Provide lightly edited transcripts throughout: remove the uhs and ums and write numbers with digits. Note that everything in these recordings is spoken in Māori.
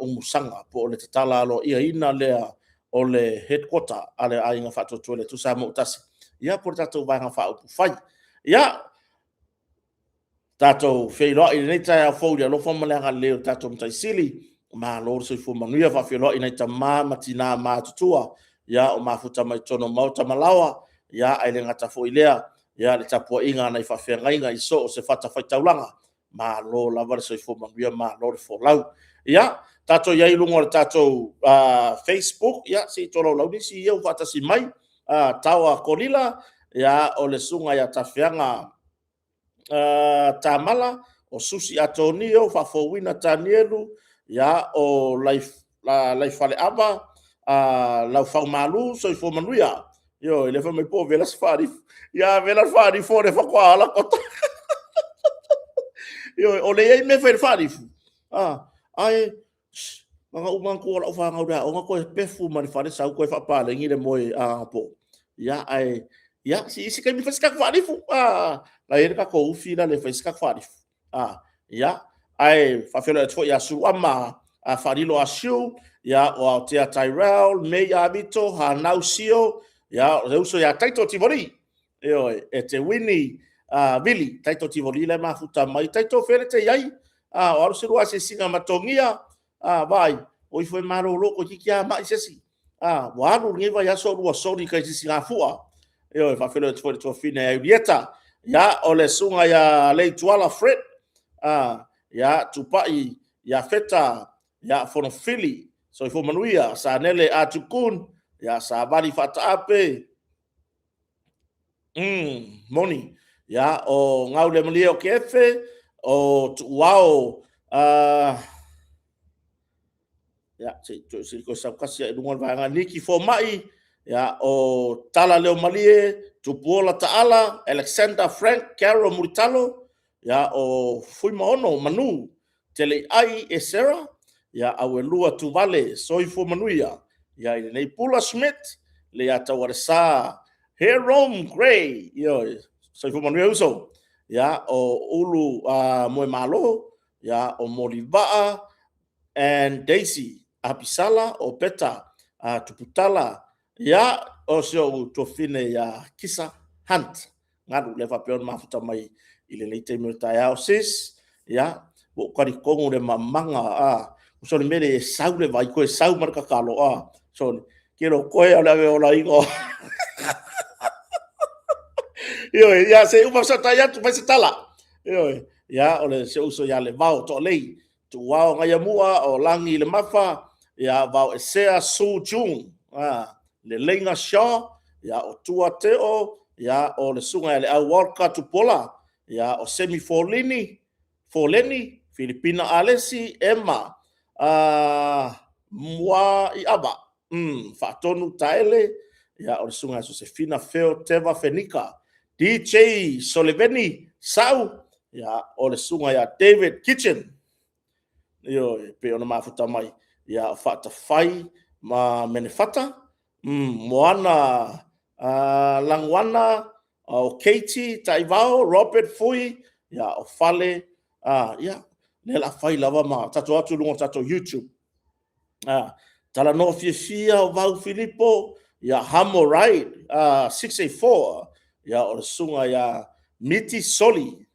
umusanga po o le tatala alo ia ina lea o le headquarter ale ainga whātotu le tusa mo utasi. Ia por tatou vanga whaupu whai. Ia tatou whailoa i nei tai a whauri alo whamalanga leo tatou mtai sili. Ma lor soi fu manuia whawhiloa i nei ta mama tina mātutua. Ia o mafuta mai tono mauta malawa. Ia ai le ngata fo ilea. Ia le tapua inga nei whawhenga inga i so o se whata whaitaulanga. Ma lo lava le soi fu manuia ma lo le wholau. Ia tatou iai lungo le tatou Facebook. Ia si tolo lau nisi iau whata si mai. Taua kolila. Ia o le sunga ia tawhianga tamala o susi atonio whawhowina tanielu ia o laifale ava lau whaumalu so i whomanuia io le whamai po velas whari ia velas whari fo le whakwaala kota io o le ei me whari ai mga umang ko la whanga ura o nga koe pefu mani whare sau koe whapale ngire moe po ia ai ia si isi kai mi whasikak whari fu la ere ka ko ufila le whasikak whari fu ia ai whawhelo e tfo ia su ama wharilo a siu ia o Aotea Tyrell me ia mito ha nau sio ia reuso ia taito tivori e te wini Billy taito tivori le mafuta mai taito where te iai o aru siru a se singa matongia vai o i foi maro loko ki a mai sesi waru ngiva ia so rua sori kai si singa fua e whawhelo e tfo le tofine e ulieta ia o le sunga ia lei tuala Fred ia tupai ia feta ia fonofili so i manuia sa nele atukun ia sa bari fata ape moni ia o ngau le mlio kefe o tuao ia se ko sa kasi e lungo vanga niki fo mai ia o tala leo malie tupuola taala Alexander Frank Carol Muritalo ia o fui maono manu tele ai e Sarah ia au e lua tu vale soi fu manuia ia i nei Pula Smith le ata waresa Jerome Gray ia soi fu manuia uso ia o ulu moe malo ia o Molivaa and Daisy apisala o peta tuputala ia o sio tofine ia kisa hunt ngadu le fa peon mafuta mai ile leite mo taiao sis ia o kari kongo le mamanga so le mere sau le vai ko sau marka kalo so kero koe ala ve ola ingo yo ya se uma sa taya tu vai se tala yo ya ole se uso ya le vao to lei tu wao nga mua o langi le mafa ya vao esea su jung le lenga sha ya o tua teo ya o le sunga le au walka tu pola ya o semi foleni Filipina Alesi Emma mua i aba fatonu taele ya o le sunga so se fina feo teva fenika DJ Soliveni sau ya o le sunga ya David Kitchen yo pe ona mafuta mai ya fata fai ma menefata moana langwana o Katie Taivao Robert Fui ya o fale ya le la fai lava ma tato atu lungo tato YouTube tala no fia o Vau Filippo ya Hamo Ride 684 ya o sunga ya Miti Soli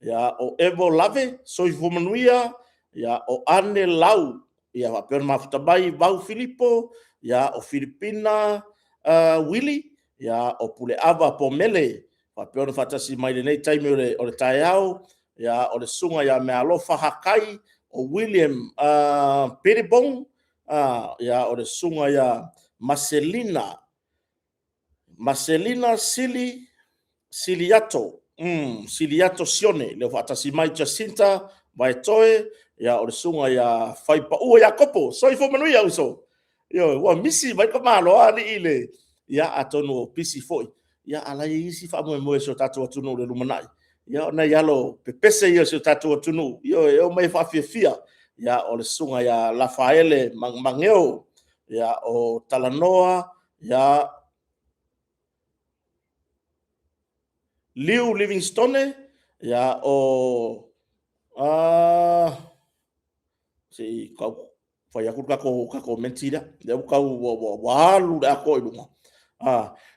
ya o Evo Lave soi fumanuia ya o Ane Lau ya va per mafuta bai Vau Filippo ya o Filipina Willy ya o Pule Ava Pomele va per fatasi mai nei time o le taiao ya o le sunga ya me alofa hakai o William Peribong ya o le sunga ya Marcelina Siliato Siliato Sione le fatasi mai Jacinta vai toe ya o le sunga ya faipa u ya kopo so i fo manu ya uso yo wa misi vai ka malo ali ile ya atono pisi foi ya ala isi fa mo so tatu tunu le lumanai ya na yalo pepese yo so tatu tunu yo mai fa fia ya o le sunga ya Rafaele Mangeo ya o Talanoa ya Liu Livingstone ya o si kau fai aku kako mentira le kau walu da ko ilunga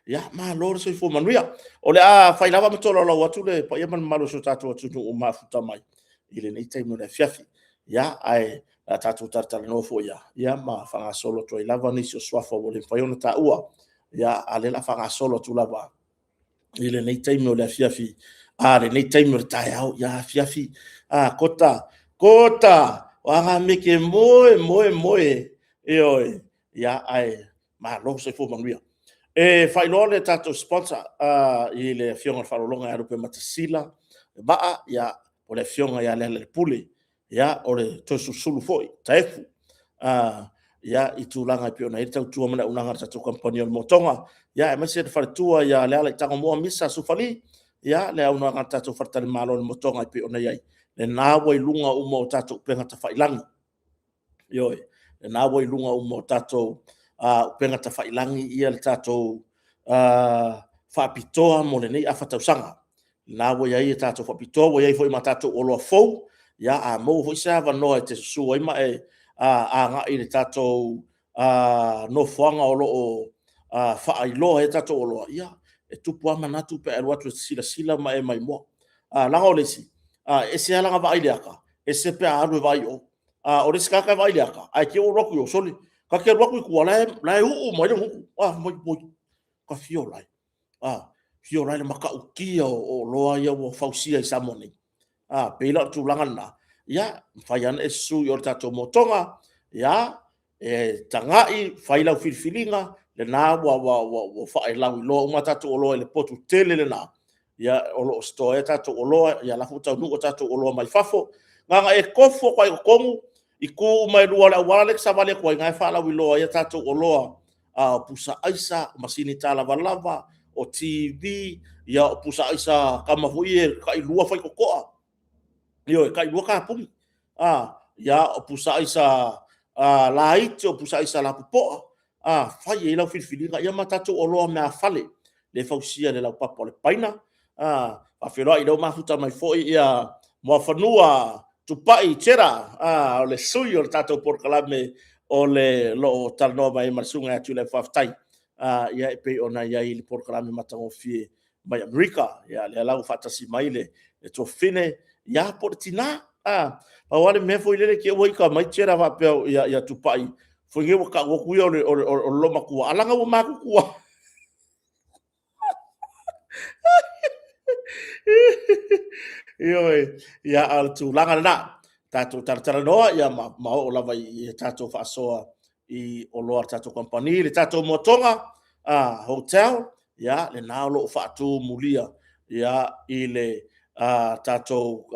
ya ma lor so fo manuia o le fai lava matolo la watu le pa yaman malo so tatu watu no ma futa mai ile nei taimo le fiafi ya ai tatu tartar no fo ya ma fanga solo to lava ni so swafa o le fai ona ta ua ya ale la fanga solo tu lava ile nei taimo le fiafi le nei taimo ta ya fiafi kota wanga meke moe oi ya ai ma lo so fo manuia fai lo le tato sponsor i le fionga falolonga aru pe matasila ba ya o le fionga ya le pule ya o le tosu sulu foi taefu ya itulanga pe ona ita tua mana unanga tato company o motonga ya e mase fa tua ya le tanga mo misa sufali ya le unanga tato fartali malo motonga pe ona yai le nawa i lunga umo tato penga ta failangi yo le nawa i lunga umo tato penga ta failangi ia le tato faapitoa mo le nei afatausanga nawa ia tato faapitoa wo ia foi ma tato o lo fou ya mo foi sa va no te su ai ma nga i le tato no fonga o lo failo e tato o lo ia e tupu ama natu pe alwatu sila ma mai mo langa o le si e se ala va ile aka e se pe aru vai o le ska ka vai ile aka ai ke o roku o soli ka ke roku ku la u mo le mo ka fio lai fio lai maka ukia o loa ia o fausia i samoni pela tu langa na ya faian e su yo tato motonga ya tangai faila filfilinga le na wa fa ila lo uma tato o lo le potu tele le na ya o lo sto e tato o lo ya la futa nu o tato o lo mai fafo nga e kofo kwa komu iku mai lua la wala le sa vale kwa nga fa la lo ya tato o lo pusa aisa masini tala valava o TV ya pusa aisa kama fuie kai lua fai kokoa yo kai lua ka pumi ya pusa aisa la ito pusa aisa la popo fai e la filfilinga ya matato o lo me afale le fausia le la papa le paina a fero i do mafuta mai foi ia mo fanua tupai tera o le sui o tato por kalame o le lo talno mai masunga atu le faftai ia pe ona ia i por kalame matango fie mai America ia le lau fatasi mai le to fine ia portina pa wale me foi le ke wai ka mai tera va pe ia tupai foi nge ka wo ku o lo maku alanga wo maku ku ia al tu langa na tato tartara noa ia ma o lava i tato faasoa i o loa tato company le tato motonga hotel ia le nalo faatu mulia ia i le tato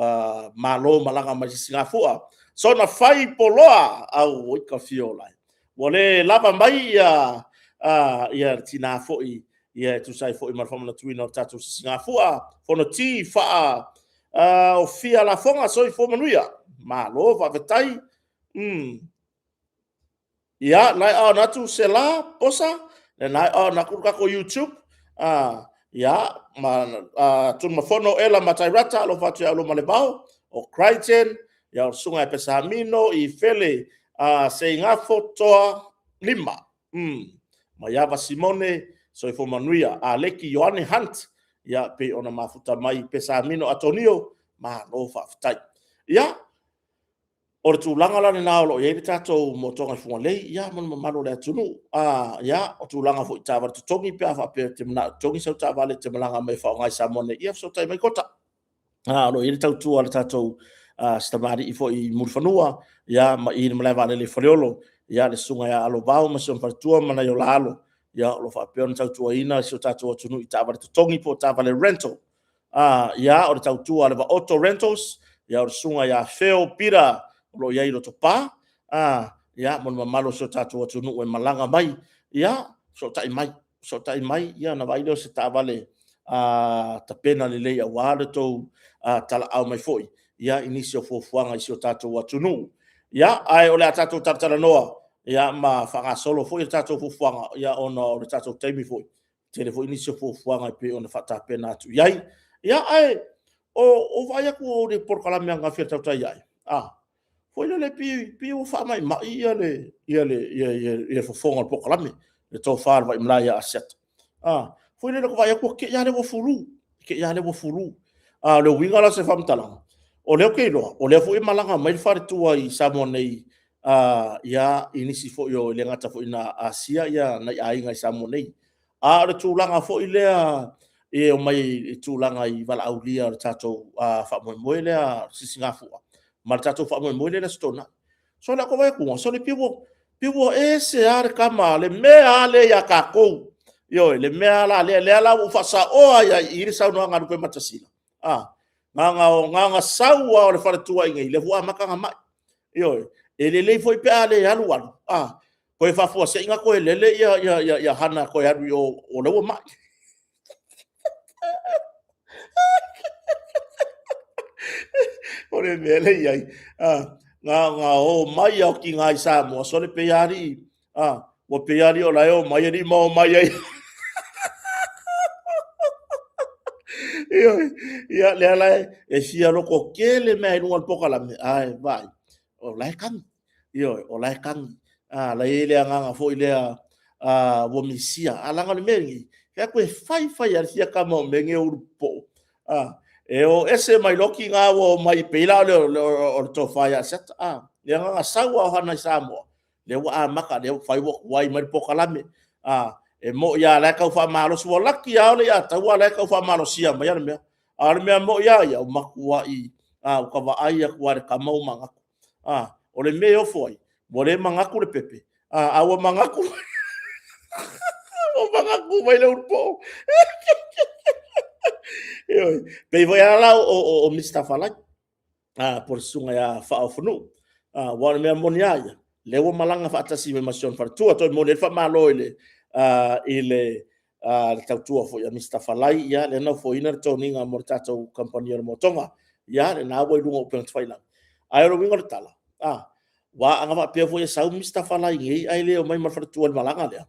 malo malanga mai Singapore so na fai poloa au ka fiola wole lava mai ia tina foi ia tu sai foi mar fama tuina tato Singapore fono ti fa o fia la fonga so i fo manuia malo va vetai ia lai na tu sela posa le nai na kurka ko YouTube ia ma tu ma fono ela matairata lo fatu lo malebao o Crichton ia o sunga e pesamino i fele se nga foto lima ma ia va Simone so i fo manuia leki Johanne Hunt ia pe ona mafuta mai pesamino Antonio ma lo fa fatai ia o tu langa la na lo ye tato motonga fu le ia man malo le tunu ia o tu langa fu tava tu tongi pe fa pe te na tongi so tava le te langa me fa ngai sa mone ia so tai mai kota lo ye tau ala tato stamari i fo i murfanua ia ma i me leva le foliolo ia le sunga ia alo bau ma so partua mana yo lalo ia lo fa pe on tau ina so tato tunu i tava tu tongi po tava le rental ia o tau ala va auto rentals ia o sunga ia feo pira lo ia ilo topa ia mon malo so tatu tunu e malanga mai ia so tai mai ia na vai lo se tavale ta pena le ia wale to tala au mai foi ia inisio fo fuanga so tatu tunu ia ai ole tatu tala noa ia ma fanga solo foi tatu fo fuanga ia ono le tatu taimi foi telefo inisio fo fuanga pe ona fata pena tu ia ai o vai ku de por kala me nga fia tatu ia foi le pi o fa mai mai ia fo fonga po kalame le to far vai mla ya aset foi le ko vai ko ke ya le wo fulu ke ya le wo fulu le winga la se fam tala o le ke lo o le foi malanga mai far tua I samo nei ya inisi fo yo le ngata fo ina asia ya na ai ngai samo nei le tulanga fo ile e o mai tulanga I vala aulia tato fa mo le sisinga fu ma tato fa mo le stona so la ko vai ku so le piwo ese ar kama le mea le ya ka ko yo le mea la le la u fa sa o ya iri sa no ngadu ko matasila nganga saua o le fa tua ngai le fu maka mai yo ele foi pe ale alu alu ko fa fo se inga ko ele ya hana ko ya o le ma ore mele ai nga o mai o ki ngai sa mo so le pe yari o pe yari o la o mai ri mo mai ai ia le ala e sia lo ko kele me no al poka la ai vai o lai kan o lai kan la ele nga fo ile wo misia ala nga le mengi ka ko fai ar sia ka mo mengi o po e o ese mai loki nga wo mai pela o to fai set le nga sa wa hana sa mo le wa maka le fai wo wai mai poka la me e mo ya la ka fa malo so laki ya le ya ta wa la ka fa malo sia mai me me mo ya o makua I o ka va ai ku ar ka mau manga o le me o foi mo le manga ku le pepe o manga ku o manga ku mai le urpo pe voi ala o Mr. Falai por sunga ya fa ofunu wa me mo nya le wo malanga fa atasi me masion fa tu to mo le fa malo ile ile le tautua fo ya Mr. Falai ya le na fo ina toninga mo tato company mo tonga ya le na wo lungo open faila ai ro wingo tala wa anga va pe fo ya sau Mr. Falai ngi ai le o mai mar fa tu al malanga le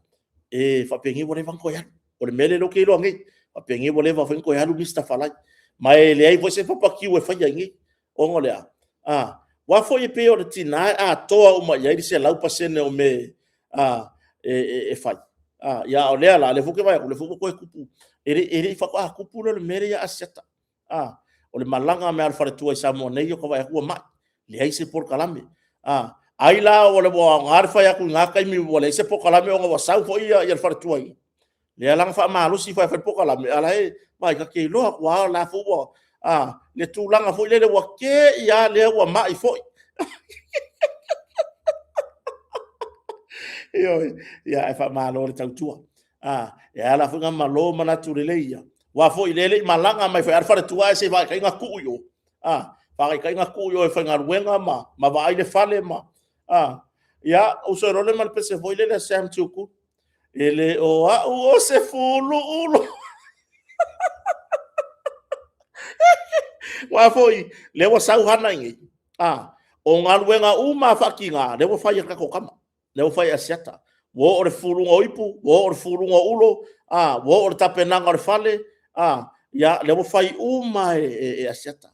e fa pengi wo le van ko ya o le mele lo ke lo ngi fa pengi wo le va fa ko ya lu Mr. Falai mai le ai fo se fa pa ki wo fa ya ngi o ngole wa fo ye pe o le tina toa o mai ya se lau pasene o me e fa ya o le ala le fuke vai le fuke ko kupu ere fa ko kupu le mere ya aseta o le malanga me al fartu ai samo nei ko vai ko ma le ai se por kalame ai la o le bo ngarfa ya ku ngaka mi bo le se por kalame o wa sau fo ya al fartu ai le ala fa malu si fa por kalame ala e mai ka ke lo wa la fu bo le tulanga fo le wa ke ya le wa ma i fo ya e fa malo le tautua ya la funga malo mana tu le ia wa fo ile malanga mai fa fa tua se va ka ku yo fa ka ku yo e fa ngar wenga ma va ile fale ma ya o so role mal pese fo ile le sam tuku ele o se fulu ulo wa fo le wa sau hana ngi o ngar wenga uma fa kinga le wa fa ya ka ko kama le fai asiata wo o fulu ngoipu wo o fulu ulo wo o tapenanga o fale ya le fai uma e asiata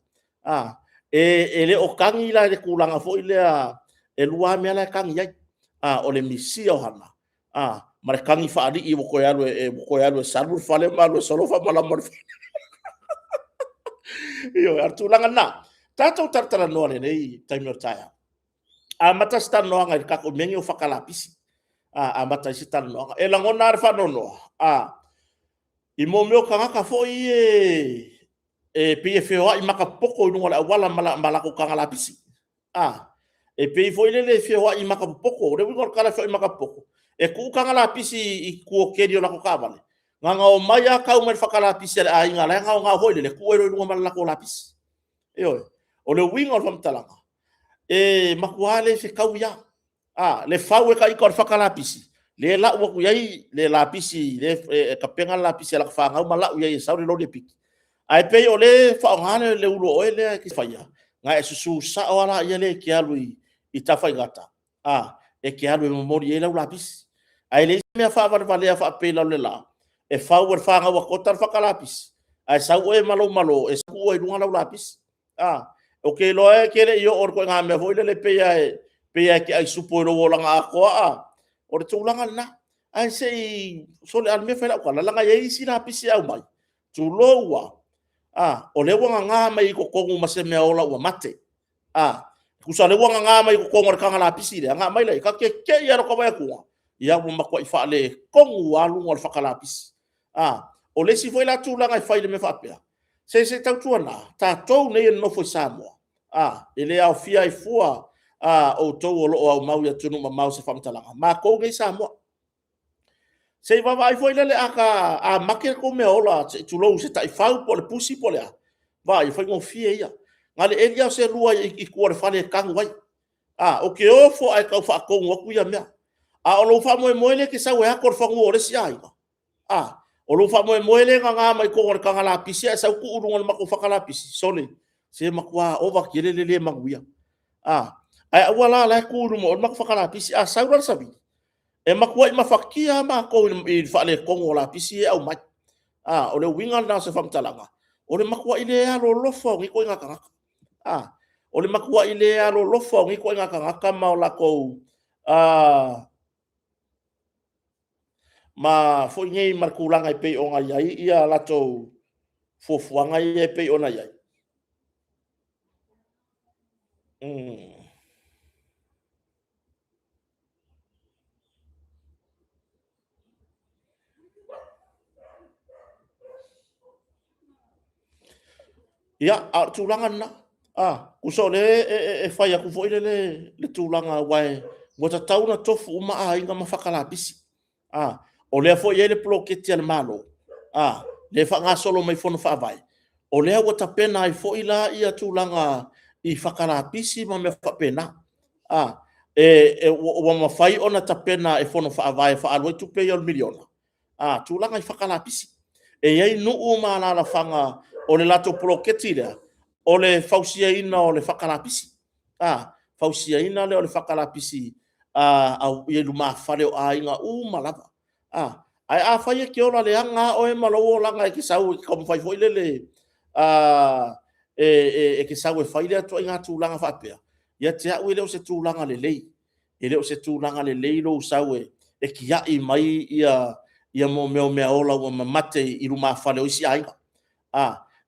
e le o kangi la le kulanga fo ile e lua me la kangi ya o le misia o hana ma le kangi fa ali I ko ya lo salu fale ma lo solo fa mala mar yo artulanga na tato tartara no le nei time taya mata sta no nga ka ko mengi o fakalapisi mata sta no e la ngona fa no no I mo me o ka fo e PFO I maka poko no wala mala ko ka lapisi e pe fo ile le fo I maka poko re ngor kala fo I maka poko e ku ka lapisi I ku ke dio la ko ka vale nga o maya ka o me fakalapisi a nga la nga ho le ku ero no mala ko lapisi o le wingo fam talanga e makuale fe kauya le fawe ka ikor fakalapisi le la wa ku yai le lapisi le kapenga lapisi la fa nga mala u yai sauri lo de piki ai pe o le fa ngane le ulo o le ki faya nga e susu sa wala ya le ki alu I tafa ngata e ki alu mo mori le lapisi ai le me fa vale fa pe la le la e fa wa fa nga wa kotar fakalapisi ai sa o e malo e sa o e lunga lapisi o ke loe ke le yo or ko nga me foi le pe ya ki ai supo ro la nga ko a o le tulanga na ai sei so le al me fa la ko la nga ye si na pisi au mai tu lo wa o le wanga nga mai ko ko ma se me ola wa mate ku sa le wanga nga mai ko ko ngor kanga la pisi le nga mai le ka ke ya ro ko ba ku ya mo ma ko i fa le ko wa lu ngor fa kala pisi o le si foi la tulanga i fa le me fa pe se tau tuana tatou nei no foi Samoa ele au fia i fua o tou o loo au mau ia tunu ma mau se whamtalanga ma kou ngei Samoa se va vai foi lele aka make ko me ola tu lo se tai fau po le pusi po le vai foi ngo fia ia ngale elia se rua i ko le fale kang wai o ke o fo ai ka fa ko ngo ku ia mea o lo fa mo le ke sa we akor fa ngo le si ai o lo fa mo le nga mai ko ngor kanga la pisi sa ku urunga ma ko fa kala pisi sole se makwa o va kile le maguia ai wala la ku urunga ma ko fa kala pisi sa ura sabi e makwa i mafakia ma ko i fa le ko ngola pisi au mai o le winga na se famtalanga o le makwa i le alo lofo ngi ko nga kanga o le makwa i le alo lofo ngi ko nga kanga ma la ko ma fo ngei markulanga i pe o nga yai ia lato fofuanga i pe ona yai ia tulanga na kuso le e fai aku fo le tulanga wai ngota tauna tofu uma inga mafakala bisi o le fo le ploketi al malo le fa nga solo mai fono fa vai o le wa tapena i fo ila ia tulanga i fakala bisi ma me fa pena wa mafai ona tapena e fono fa vai fa alwa tu pe yo miliona tulanga i fakala bisi e yai no uma la fanga o le lato ploketi le o le fausia ina o le whakarapisi. Fausia ina le o le whakarapisi au i lu mawhare o a inga malava. Ai a whaia ki ora le anga o e malawo langa e ki sau i kamu whai foile le e ki sau e whaile atua inga tūlanga whapea. Ia te au i leo se tūlanga le lei. E leo se tūlanga le lei lo sau e ki ai mai ia mo mea ola ua mamate i lu mawhare o isi a inga.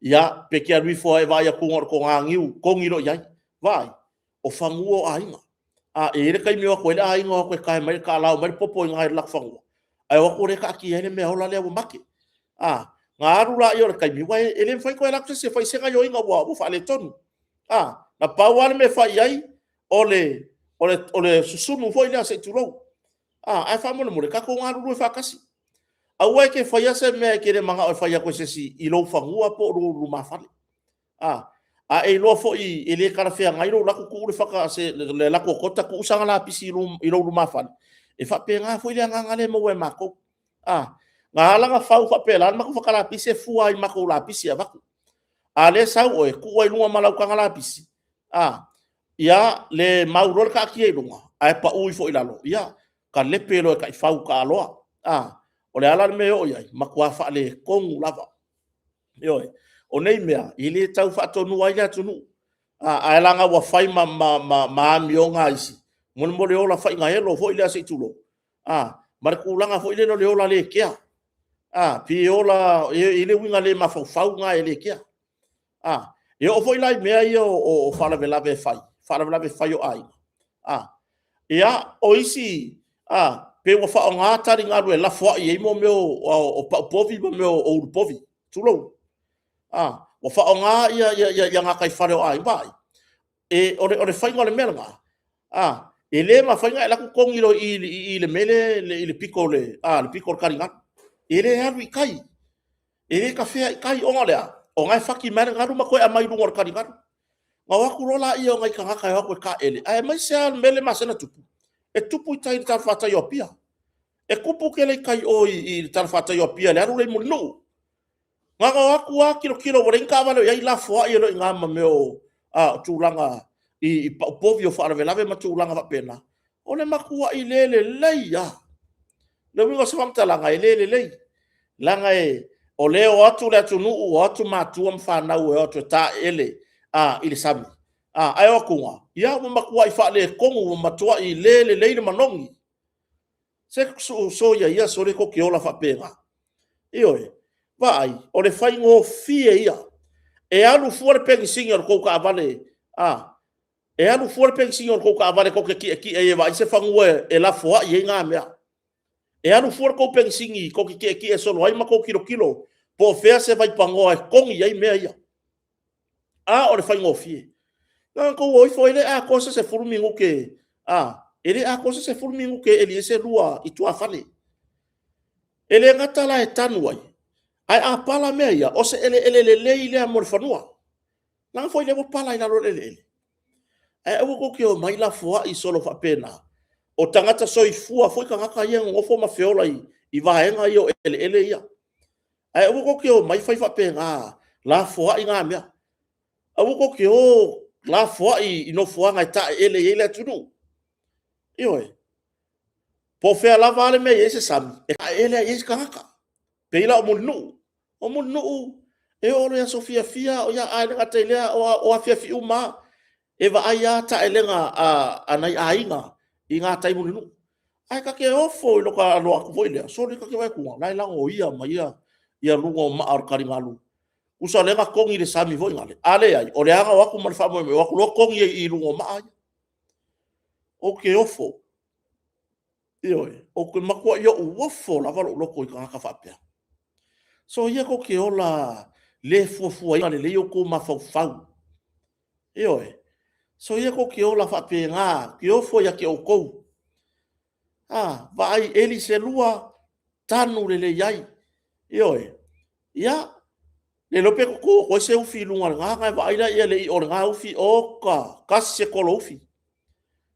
Ia peke arui fo e vai a kungor ko ngangiu kongiro yai vai o fanguo ainga e re kai meo ko le ainga ko kai mai ka lao mai popo ngai lak fangu ai o ko re ka ki ene me ola le o make ngaru la yo kai mi wai ele fai ko lak se fai se ga yo inga bo fa le tonu na pawal me fai ai ole susunu fo ile se tulo ai fa mo le ka ko ngaru fa kasi awai ke faya se me ke re manga o faya ko se si i lo fangua po ru mafale e lo fo i ele kara fe ngai lo la ku le faka se le la ko kota ku sanga la pisi i lo mafale e fa pe nga fo ile nga le mo we mako nga la nga fa fa pe la ma ko faka la pisi fu ai ma ko la pisi ava ale sa o ku ai lunga mala ka la pisi ia le mauro ka ki e lunga ai pa ui fo ilalo ia ka le pelo ka fa ka loa o le ala me o yai makua fa le kongu lava yo o nei mea i le tau fa tonu ai atu nu a langa wa fai ma mionga isi mon mo le ola fai nga elo fo ile ase tulo mar kulanga fo ile no le ola le kia pi ola ile winga le ma fa nga ele kia e o fo ile mea i o fa la vela ve fai o ai ia o isi pe wa fa nga tari nga ru la fo i mo me o povi mo me o povi tulo wa fa nga ya nga kai fare o ai vai e o fai ngole melanga e le ma fai nga la ku kongi lo i le mele le piccole le piccole karinga e le ha kai e le ka fe kai o ngale o nga faki mer nga ru ma ko a mai ru ngor karinga nga wa ku rola i o nga ka kai wa ko ka ele ai mai se mele ma sena tupu e tupu tai ta fata yo pia e kupu ke le kai o i ta fata yo pia le aru le mulu nga aku kilo wore ka vale ia la fo ia lo nga ma meo tulanga i povio fa ave lave ma tulanga va pena o le makua i lele leia le wingo se famta langa i lele lei langa e o le o atu le atu nu o atu ma tu am fa na o atu ta ele i le sami ai o kunga ia mo makua I fa le kongu matua I le manongi se so ia so le ko ke ola fa pega io vai o le fai ngo fie ia e alu fu le pegi singa ko ka vale e alu fu le pegi singa ko ka vale ko ke ki e vai se fangue e la foa ia nga mea e alu fu ko pegi singi ko ke ki e solo ai ma ko kilo po fea se vai pango e kongi ia mea ia o le fai ngo fie nga ko oi foi le a cosa se furmi ngo ke ele a cosa se furmi ngo ke ele se lua I tua fale ele ngata la e tanu ai a pala mea ia o se ele le mo le fanua lang foi le mo pala ina lo ele ai o ko ke o mai la foa I solo fa pena o tangata soifua foi ka ngaka ia ngofo ma feola I vaenga ia ele ia ai o ko ke o mai fai fa pena la foa I nga mea o ko ke o la foa I no foa ngai ta ele tunu io po fe la vale me ese sam ele ese ka ngaka peila o mo nu e o ya sofia fia o ya ai nga tele o afia fi uma e va ai ta elenga anai ainga I nga tai mo nu ai ka ke ofo lo ka lo aku foi le so le ka ke vai ku lai la o ia ma ia lungo ma ar kari malu usa le ka kongi le sami voi ngale ale ai o le anga wa ku mal fa mo wa ku lo kongi I lungo ma ai o ke ofo io o ke makua io ofo la va lo ko ka fa pe so ia ko ke ola le fuafua ia le o ko mafaufau io so ia ko ke ola fa pe nga ke ofo ia ke o ko vai eli se lua tanu le iai io ia le lope ko se ufi lunga nga vai la ia le o nga ufi o ka se ko lo ufi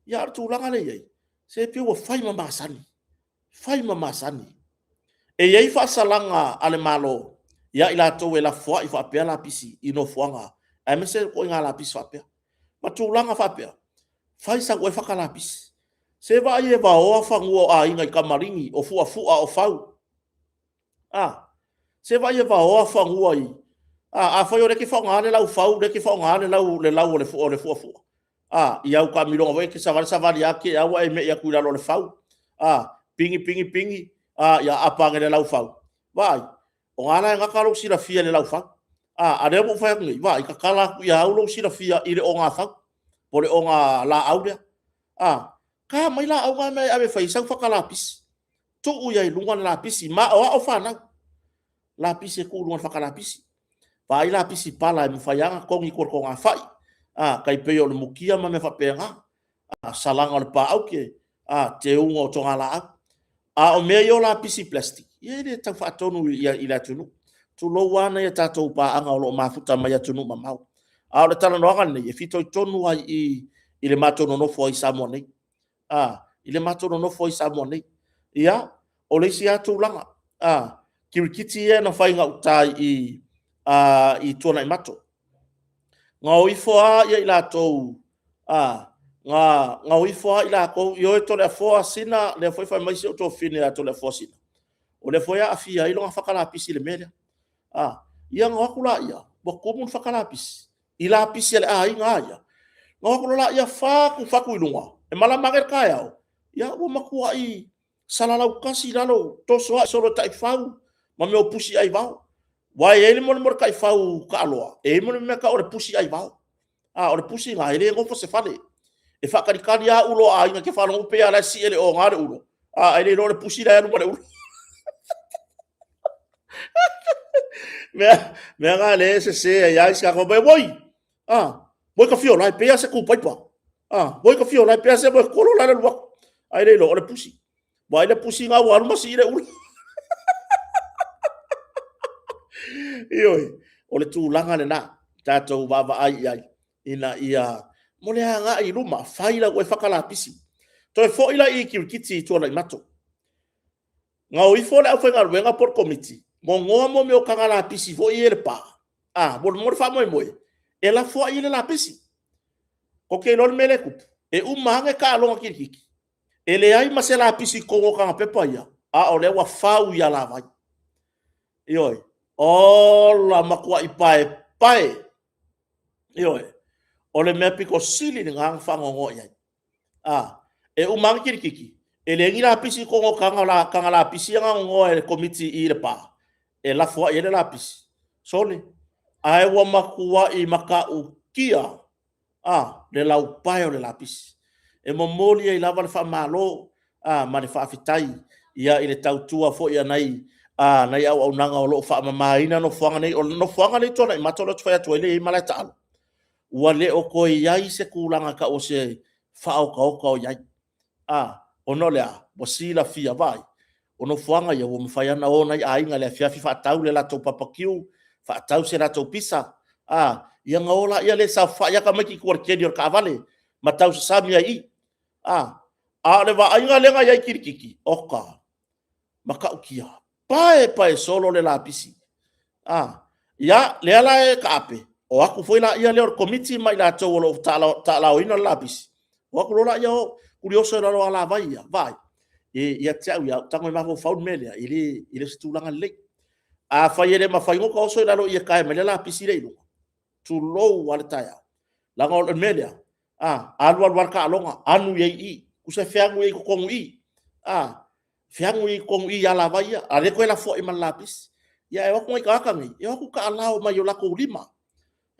ia tu langa le iai se pe o fai mama sani e iai fa salanga ale malo ia ila to ela fo I fa pe la pisi I no foanga ai me se ko nga la pisi fa pe ma tu langa fa pe fai sa ko fa kala pisi se va ie va o fa ngo a inga I kamaringi o fu o fau se va ie va o fa ngo ai fa yo le ke fa nga le lau fau le ke fa nga le lau le fu ia u ka milonga ve ke sa va ya ke a wa me ia ku la lo le fau pingi ia apanga le lau fau vai o ngana nga kalo sila fia le lau fau ade mo fa ngi vai ka kala ia au lo sila fia I le o nga fau po le o nga la au le ka mai la au nga me ave fa isa fa kala pis tu u ia lunga la pis ma o fa na la pis e ku lunga fa kala pis vai la pis pala mo fa ya ko ngi ko nga fai kai pe o le mukia ma me fa pe nga salanga le pa au ke te ungo tonga la o me yo la pisi plastic ye le ta fa tonu ila tunu tu lo wana ya tato pa anga o lo mafuta ma ya tunu ma mau o le tala no ne ye fito tonu ai I le matono no foi samo nei I le matono no foi samo nei ia o le sia tu langa kirikiti e na fai nga utai I tona I mato nga o ifoa ia ila tou nga uifoa ila ko yo to le fo sina le foi fa mai se to fine to le fo sina o le foi a fia I lo fa kala pisi le media ia nga kula ia bo ko mun fa kala pisi ila pisi le nga ia nga kula ia fa ku ilunga e mala mager kaya ia o makua I salalau kasi lalo to so lo tai fau ma me o pusi ai vau wai ele mo kai fau ka aloa e mo me ka o le pusi ai vau o le pusi nga ele ngo fo se fale e fa karikari a ulo a inga ke fa no pe ala si ele o ngare ulo ele no le pusi la no le ulo me nga le se ya iska ko be boy boy ka fio la pe se ku pai pa boy ka fio la pe se boy ko la le wa ele no le pusi boy le pusi nga wa ma si le ulo io o le tu langa le na tato baba ai ina ia mo le anga I luma faila o fakala pisi to e fo ila I kirikiti to la mato nga o ifo le afa nga wenga por committee mo mo me o kangala pisi fo I le pa mo fa mo e la fo I le la pisi o ke lol mele kup e manga ka lo kirikiki e le ai masela pisi ko ngo ka pepa ia o le wa fau ia la vai io la makua I pae io ole mea piko sili ni ngang whangongo iai. E umangi kirikiki. E le ngira pisi kongo kanga la pisi nga ngo e komiti i le pa. E la fua i le la pisi. Sone. Ai wa makua i maka u kia. Le la upae o le la pisi. E momoli e lava le wha malo. Ma le wha afitai. Ia i le tautua fo ia nai. Nai au nanga o lo wha mamaina no fuanga nei. No fuanga nei tona i matolo tuwea tuwele i malai taalo. Ua le o koe iai se kulanga ka o se wha o ka oka o iai. Ono lea, wasila fia vai. Ono fuanga ia wo mwhaiana o nai ainga lea fiafi whaatau le lato papakiu, whaatau se lato pisa. Ia ngaola ia le sa whaia maki kuar kedi or ka avale, matau sa samia i. Le wa ainga lenga iai kirikiki, oka, maka ukia, pae solo le la pisi. Ia lea la e ka ape, o aku foi la ia leo komiti mai la tau olo ta'ala o ina la pisi. O aku lola ia o, kurioso na loa la vai vai ia tau ia tango ma fo melia ile stulanga le fa ile ma fa ngo ko so la lo ia kai melia la pisi le tu lo wal taya la ngo melia alwal war ka longa anu ye i ku se fiangu i ko i fiangu i ko i ala vai ale ko la fo i mal lapis ia e ko ka ngi ia ku ka lao ma yo la ko lima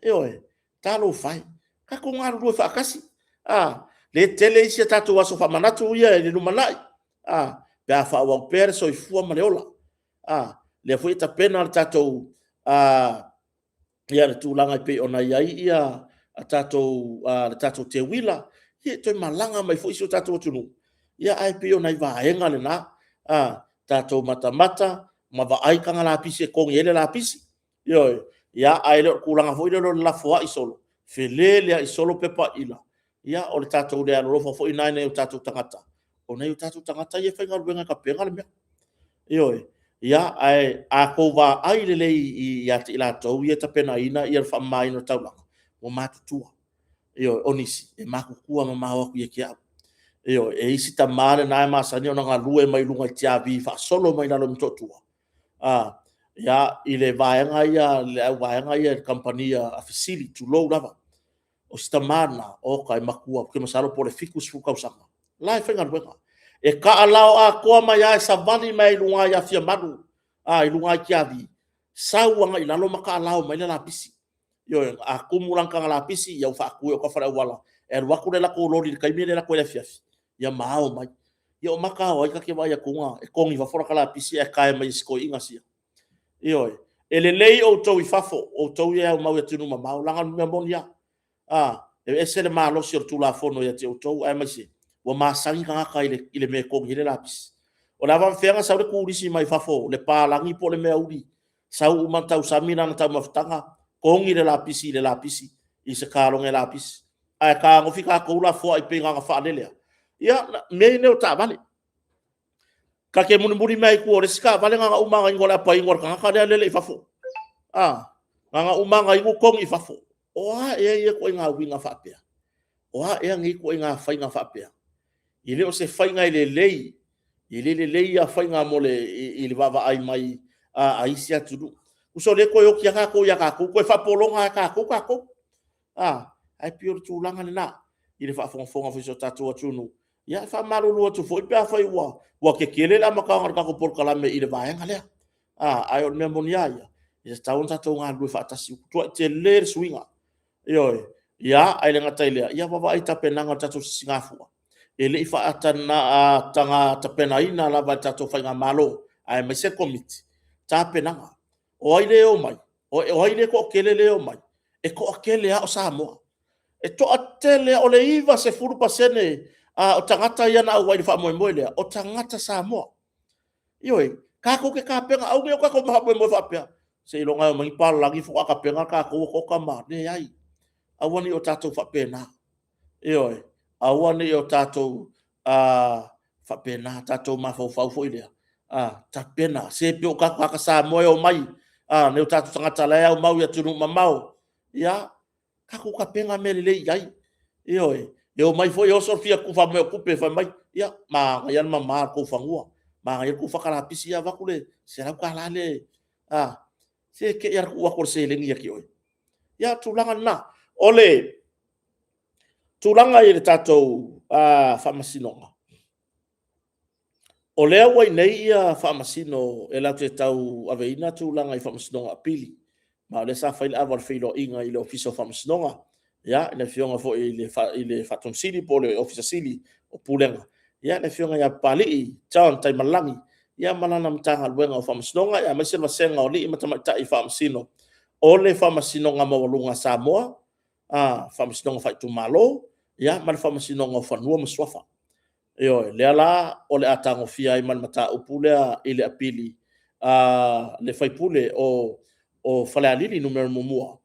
e talo fai ka ko ngaru do fa kasi le tele isi tatu waso fa manatu ia le numanai pe fa wa per so fu maleola le foi ta pena tatu ia tu langa pe ona ia tatu te wila ia to malanga mai foi so tatu tunu ia ai pe ona va enga le na tatu mata ma va ai kanga la pisi ko ngele la pisi yo ia ai le kulanga foi le la foi isolo felele isolo pepa ila ia o le tatou le alofa fo'i nai nei o tatou tagata o nei o tatou tagata ia faigaluega kapega le mea ioe ia ae akou vaai lelei ia te i latou ia tapenaina ia le fa'amāina o taulaga ua matutua ioe o nisi e makukua ma mahoaku ia kea'u ioe e isi tamā lenā e masani ona galue mai luga i tiavi fa'asolo mai lalo mito'atua ia i le vaega ia le au vaega ia le kampania afisili tulou lava o stamana o kai makua ke masalo por ficus fu kausanga lai fenga ruega e ka alao a ko mai ai savani mai lunga ya fia madu i lunga kiavi sauanga ila lo maka alao mai la pisi yo a kumulang kang la pisi ya fa ku ko fara wala e waku le la ko lori kai mele la ko le fia ya mau mai yo maka o ka ke vai ku nga e kongi va fora kala pisi e kai mai sko inga sia yo ele lei o to i fafo o to ia mau ya tunu ma mau langa me monia e se le malo sur tu la fono ya te auto ai mai se wa masangi ka ka ile me ko ile lapis o la van fera sa le kurisi mai fafo le palangi po le meuri sa u man tau samina na tau maftanga ko ile lapis i se kalo nge lapis ai ka ngo fika ko la fo ai pe nga fa lele ya me ne o ta vale ka ke mun mai ku o le ska vale nga umanga ngola pa ingor ka lele fafo nga umanga ingo kong i fafo oa e ko nga winga fa pe oa e ngi ko nga fa nga fa pe ile o se fa nga ile lei ya fa nga mole ile baba ai mai ai sia tudu uso le ko yo kia ko ya ka ko fa polonga ka ko ai pior tu langa na ile fa fonga fa so tatu tunu ya fa malu lo tu fo pe fa wa ke kele la maka nga ko por kala me ile ba nga le ai on me monia ya ia taun tatu nga lu fa tasi tu te le swinga ioe ia ai le ngata ile ia baba ai tapenanga tatu singafua ele ifa atana tanga tapenaina la ba tatu fa malo ai me se komiti tapenanga o ai le o mai o ai le ko kele o mai e ko kele a o Samoa e to atele o le iva se furu pasene o tangata ia na wai fa mo le o tangata Samoa ioe ka ko ke ka penga au me ko mo fa pe se ilonga mai pa lagi fo ka penga ka ko ka ma ne ai awani o tatou fa pena ioe awani o tatou fa pena tatou ma fo fo ile ta pena se pe o ka sa mo o mai ne o tatou tangata la o mau ya tunu mamau ya ka ko ka penga me le ai ioe eu mai foi o sofia ku fa me ku pe fa mai ya ma ya ma ko fa ngua ma ya ku fa kala pisi ya va kule será ka la le se ke ya ku wa ko se le ni ya ki oi ya tu langa na ole Tūlanga i le tātou whamasinonga. O lea wai nei ia whamasino e lau te tau aveina tūlanga i whamasinonga a pili. Ma le sa whaile awa le whilo inga i le ofisa whamasinonga. Ia, le fionga fo i le whaton sili po le ofisa sili o pūlenga. Ia, le fionga ia pali i taon tai malangi. Ia malana mtanga luenga o whamasinonga. Ia maise masenga o li i matamata i whamasino. O le whamasinonga mawalunga Samoa. Whamasinonga whaitu malo. Ia, ma le whamasinonga o whanua maswafa. Io, le ala o le atango fia i man mata upulea i le apili. Le whaipule o whalealili numero mumua.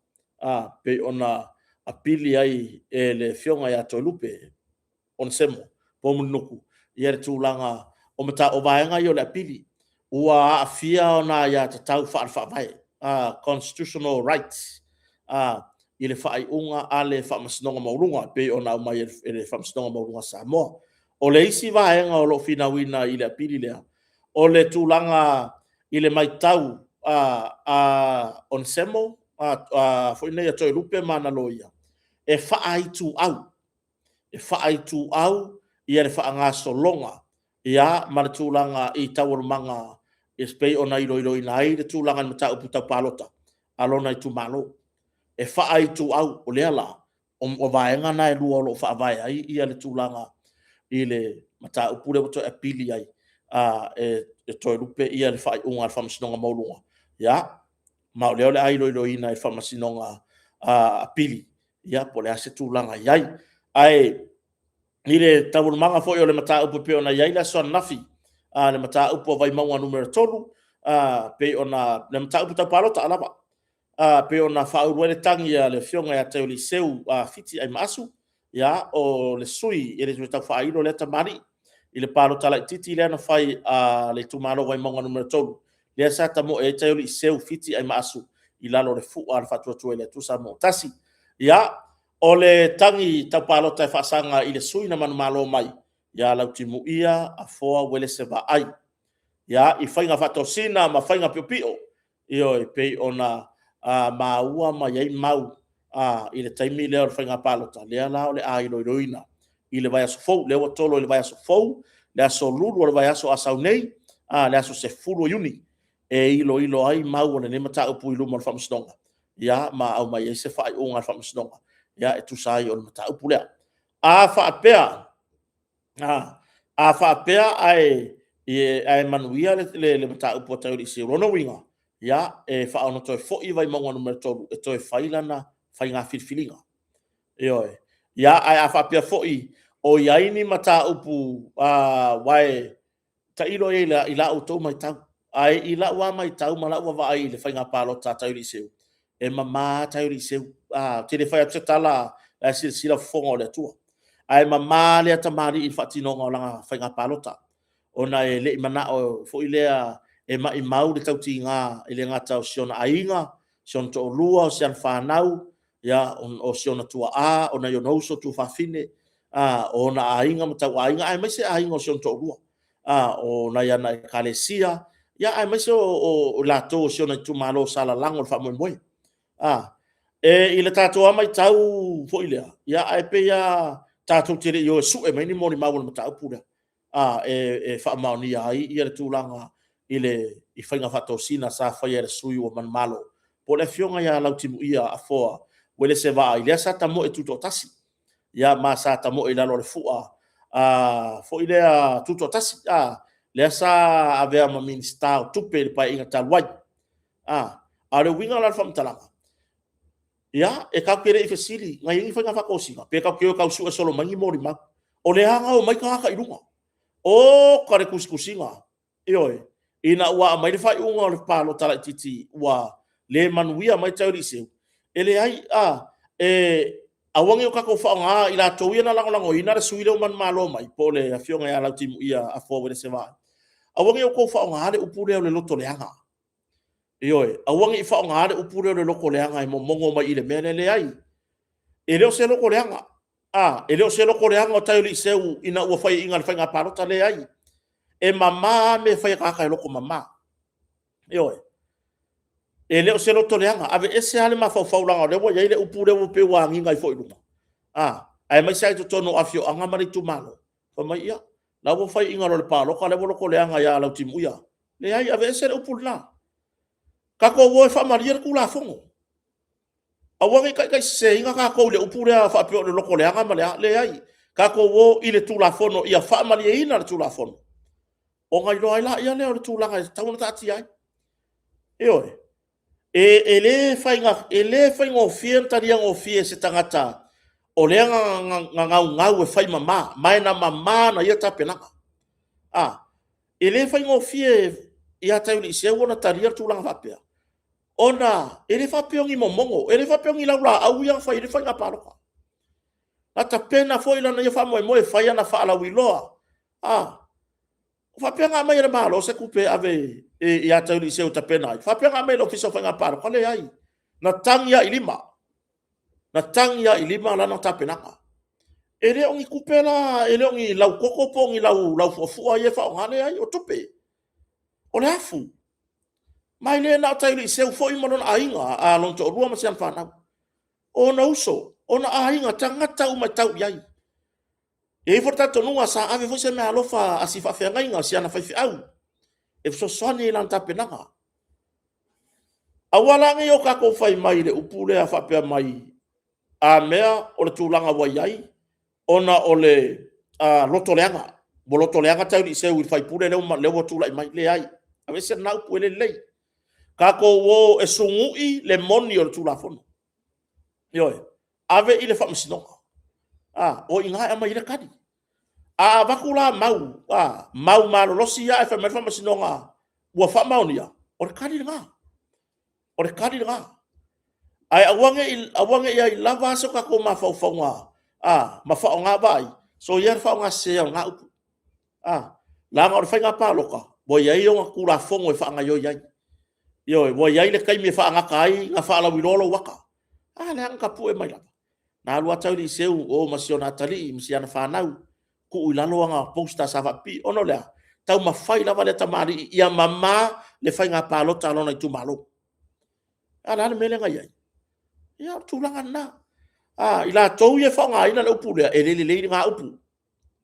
Pe ona apili ai e le fionga i ato lupe on semo, po munuku. Ia re tūlanga o mata o vaenga i o le apili. Ua a fia ona ia te tau whaarwhawai. Constitutional rights. I le whaai unga a le whamasinonga maurunga. Pe ona umai e le whamasinonga maurunga Samoa. O le isi vaenga o lo fina wina i le apili lea. O le tūlanga i le maitau on semo, fo ina ia toi lupe mana loia. E whaaitu au. E whaaitu au i le whaangaso longa. Ia mana tūlanga i taurumanga e spei o nai roi roi nai le tūlanga ni matau puta palota. Alona i tu malo. E whaaitu au o lea la. O vaenga nai lua o lo whaavai ai i le tūlanga i le mata upule o toi apili ai e toi rupe ia le whai unga le whamasinonga maurunga. Ia, ma o leo le ai roi roi na i whamasinonga apili. Ia, po le ase tūlanga iai. Ai, ni le taurumanga fo i o le mata upu pe ona iai la soan nafi. Le mata upu o vai maunga numero tolu. Pe ona, le mata upu tau palota alaba. Pe ona whaurua le tangi a le fionga ia teo li seu fiti ai maasu. Ia, o le sui, e le tui tau whairo le tamari, i le palo tala i titi le ana whai le tumaro wai maunga numero tolu. Lea sa tamo e teo li seu fiti ai maasu, i lalo le fua le fatua tua le tusa mo tasi. Ia, o le tangi tau palo tai whaasanga i le sui na manu malo mai. Ia, lau timu ia, a foa wele se va ai. Ia, i whainga whatosina, ma whainga pio pio. Io, i pei ona maua ma iei mau. I le taimi leo le whainga palota. Lea lao le ai roi roina. I le vai aso fou, leo tolo i le vai aso fou, le aso lulu o le vai aso asau nei, le aso se fulu yuni. E ilo ai mau o le nemata upu i luma le whamasinonga. Ia, ma au mai e se whai unga le whamasinonga. Ia, e tusai o le mata upu lea. Whaapea, whaapea ai manuia le mata upu a tauri si rono winga. Ia, e whaono toi fo i vai maunga numero tolu, e toi whailana, whai ngā whirwhiringa. Ioe. Ia ai a whapia fo'i o iaini mata upu wae ta ilo e i la utou mai tau. Ai i la ua mai tau ma la ua vai le whainga palota tauri seu. E mama tauri seu. Te le whai atu tala sila fonga o le tua. Ai mama lea tamari i whatinonga o langa whainga palota. Ona e le imana o fo'i lea e mai mau le tauti ngā i le ngata o siona ainga, siona to lua o sian whanau, ya o siona tua ona yo no so tu fafine ona ainga mata ainga ai mai se ainga o siona to lua ona ya na kalesia ya ai mai se o la to siona tu malo sala lango fa mo moi e ile tato mai tau fo ile ya ai pe ya tato tire yo su e mai ni mo ni mau mata pura e fa mauni ai ia le tulanga ile i fainga fato sina sa fa ia sui o man malo po le fionga ya lautimu ia a foa wele se va ile sa tamo e tuto tasi ya ma sa tamo e lalo le fua fo ile tuto tasi le sa ave ma minista tupe pa inga talwai ale winga la fam talanga ya e ka kere i fesili ngai i fainga fa kosinga pe ka keo ka su e solo mangi mori ma o le hanga o mai ka irunga o kare kuskusinga ioi ina ua mai le fai unga o le palo tala titi ua le manuia mai tauri seu ele ai awangi o kako whaonga i la tau ia na lango ina re suile o man malo mai po le afionga ia lau timu ia a fō wene se vai awangi o ko whaonga le upure o le loto leanga ioi awangi i whaonga le upure o le loko leanga i mongo mai i le mene le ai e leo se loko leanga e leo se loko leanga o tauri seu ina ua whai inga le whainga parota le ai e mama me whai kaka e loko mama ioi e leo se loto leanga ave ese ale ma fau langa le wa ile upure wo pe wa nginga i foi lunga ai mai sai to tono afio anga mari tu malo fa mai ia la wo fai inga le palo ka le wo ko le anga ya la timu ia le ai ave ser upula ka ko wo fa maria ku la fongo awangi kai se inga ka ko le upura fa pe le ko le anga male le ai ka ko wo ile tu la fono ia fa maria ina le tu la fono o ngai lo ai la ia le tu la ngai tauna tati ai oi ele fai nga fien tari nga fie se tangata o le nga fai mama mai na mama na ia tapenaka ele fai nga fie ia tauli se wona tari tu lang fapea ona ele fa peongi momongo ele fa peongi la au ia fai ele fai nga paroka la tapena foi la na ia fa mo fai na fa la wiloa fa penga mai re malo se kupe ave ia tauli se uta pena fa penga mai lo fiso fa nga paroka le ai na tangia ilima la na tapenaka ele ongi kupela ele ongi lau kokopo ongi lau fofua ye fa ngale ai o tope o le afu mai le na taili se foi monon ainga a lon to rua masian fa na o na uso ona ainga tangata uma tau yai e forta to nunga sa ave fo se me alofa asifa fe ngainga siana fa fi au e so soni lan tapenaka awala ngi o ka ko fai mai le upule a fa pe mai a mea o le tūlanga waiai, ona o le lotoleanga, bo lotoleanga tau ni seu i fai pure leo tūlai mai le ai, a vese nau pue le lei, ka ko wo e sungui le moni o le tūla fono, yoe, ave i le whamasinonga, o inga e mai le kadi, wakula mau malolosi ia e whamasinonga, ua whamaunia, o le kadi nga, ai awange ia i lava so ka ko mafaufaunga mafaunga vai so ia faunga se nga upu la nga fainga paloka bo ia i nga kula fongo e faanga yo ia yo bo ia le kai me faanga kai nga faala wilolo waka le nga pu e mai la na lua tau di seu o masiona tali misiana fanau ku ulalo nga posta sa va pi ono le tau mafai lava le tamari ia mama le fainga palota lona tu malo ala mele nga ia ia tulanga na ila tou ye fa ina le upu le le nga upu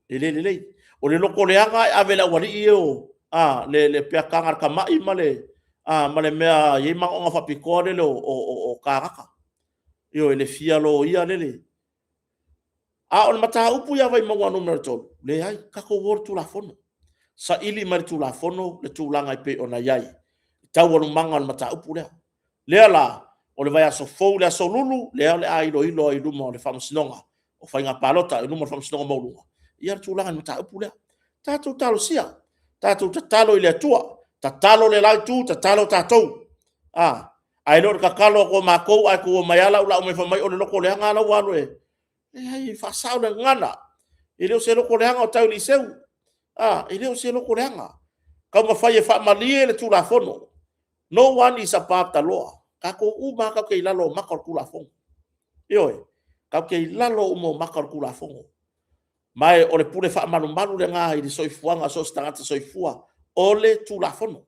le o le loko le anga ave la wali io le pe kanga ka mai male mea ye ma nga fa pikore le o karaka io le fia lo ia le on mata upu ya vai mo numero to le ai ka ko wor tu la fono sa ili mar tu la fono le tulanga pe ona yai tau o manga mata upu le ala o le vai aso fou le aso lulu le ai lo ilo i luma o le whamasinonga o whainga palota i luma o le whamasinonga maulunga i ar tūlanga ni ta upu lea tātou talo sia tātou ta talo i le atua ta talo le lai tū ta talo tātou ai lo ka kalo ko mākou ai ko mai ala ula o me whamai o le loko le hanga ala wano e ai whasau le ngana i leo se loko le hanga o tau ni seu i leo se loko le hanga kau mawhai e whamalie le tūla fono no one is above the law ka ko uma ka ke lalo makar kula fong ioe ka ke lalo mo makar kula fong mai o le pure fa malu le nga i soifuanga so stangata soifua ole tu la fono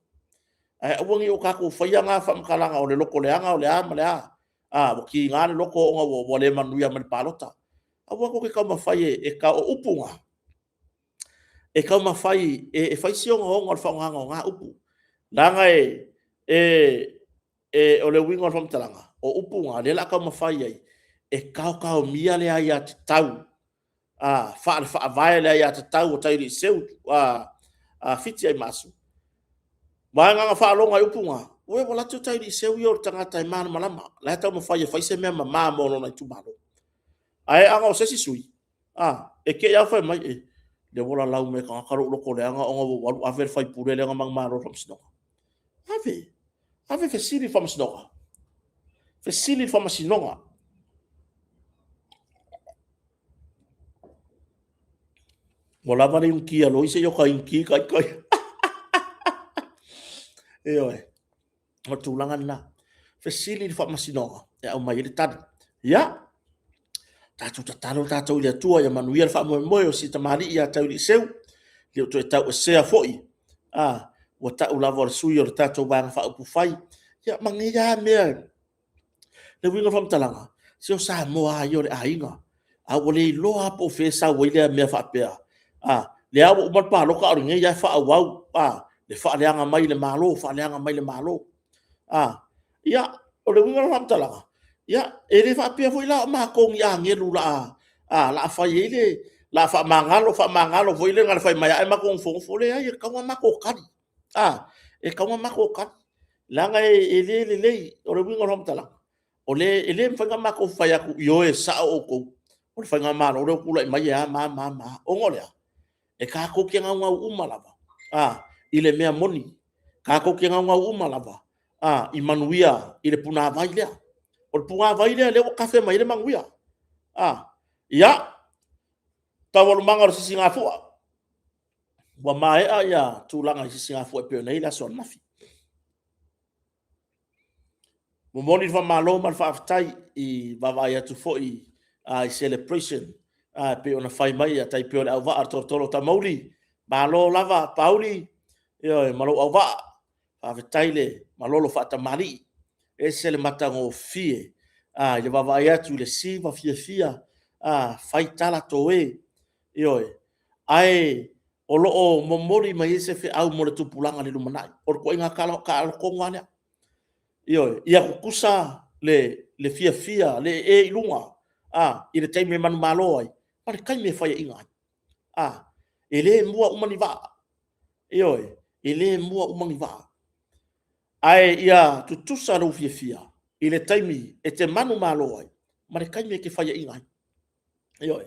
wangi o ka ko fai nga fa mkalanga o le loko le anga o le ama le mo ki nga le loko nga wo le manuia mal palota awa ko ke ka mafai e ka o upunga e ka mafai e fai sionga o nga fa nga upu langa o le wingo from talanga o upunga le la ka mafai ai e kau mia le ai at tau fa vai le ai at tau o tai seu fiti ai masu vai nga fa longa upunga we wala tu tai seu yo tanga tai man malama la ta mafai fai se me mama mo no na tu malo ai anga o sesi sui e ke ya fa mai le wala lau me ka karo lo ko le anga o walu aver fai pure le nga mang maro from sino ave fesili fama sinonga wala vale un kia lo ise yo ka inki kai o tulanga na fesili fama sinonga ya o mai tadi ya tatu le tua ya manuia fa mo o sita mali ya tau li seu le to tau se foi wa ta ula vor suyo tatu bang fa upu fai ya mangia me le winga from talanga sio sa mo ayo le ainga a wale loa po fe sa wile me fa pea le a o pa lo ka ringe ya fa wa le fa le anga mai le malo fa le anga mai le malo ya o le winga ram tala ya e le fa pea foi la ma kong ya ngelu la la fa yele la fa mangalo foi le ngal fa mai ai ma kong fo le ai ka ma ko kali e ka ma ko kali langa e le o le winga ram tala o le ele mfanga ma ko fa ya ku yo e sa o ko o fanga ma o kula mai ya ma o ngole e ka ko ke nga uma lava ile mea moni ka ko ke nga uma lava i manuia ile puna vai le o puna vai le o kafe mai le manguia ya tawol mangor si singa fu wa mai ya tulanga si singa fu pe nei la son nafi mo moni fa malo man fa aftai i baba ya tu fo i celebration pe ona fai mai ya tai pe ona va tolo ta mauli malo lava pauli yo malo ava fa taile malo lo fa ta mali ese le matango fie le baba ya tu le si va fia fai tala toe yo ai o lo mo mori mai ese fe au mo le tupulanga le lumanai o ko inga ka ko ngana yo ia kusa le fia le e lunga i le taimi manu malo ai pare kai me fai inga ele mua umani va yo ele mua umani va ai ia tutusa ro fia i le taimi e te manu malo ai mare kai me ke fai inga yo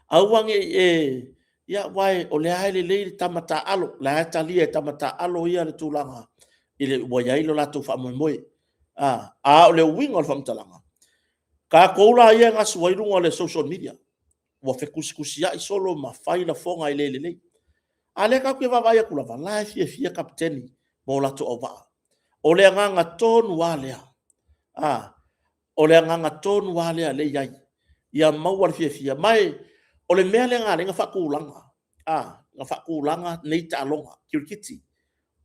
awange ia wai o le ai le tamata alo la talia tamata alo ia le tulanga ile wai lo la tu fa moi o le winga o famtalanga ka koula ia nga suairunga le social media wa fe kusikusia i solo ma fai la fonga i le ale ka ke va ia kula va life fia kapteni mo la to ova o le nga tonu wale o le nga tonu wale le yai ia mau wa fia mai o le mea le nga fa kulanga nga fa kulanga nei ta longa kirkiti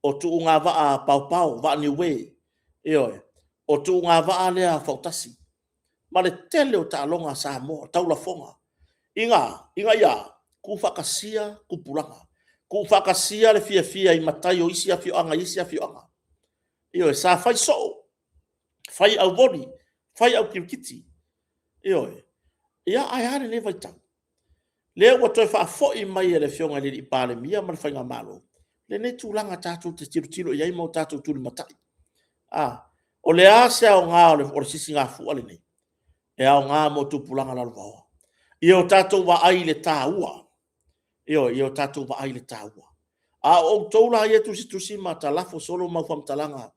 o tu nga va pau va ni we o tu nga va le a fautasi ma le tele o ta longa sa mo taula fonga inga ia ku fakasia ku pulanga ku fakasia le fia i matai o isi afio anga sa fai so fai au body fai au kirkiti ia ai hane ne vai tang le o to fa fo i mai le fionga le pale mia ma fai nga malo le ne tulanga tatu te tiro ia mo tatu tu matai o le asa o nga o sisi nga fu ale nei e au nga mo tu pulanga la lua o tatu wa ai le taua o tatu wa ai le taua o toula ia tu si mata lafo solo ma fam talanga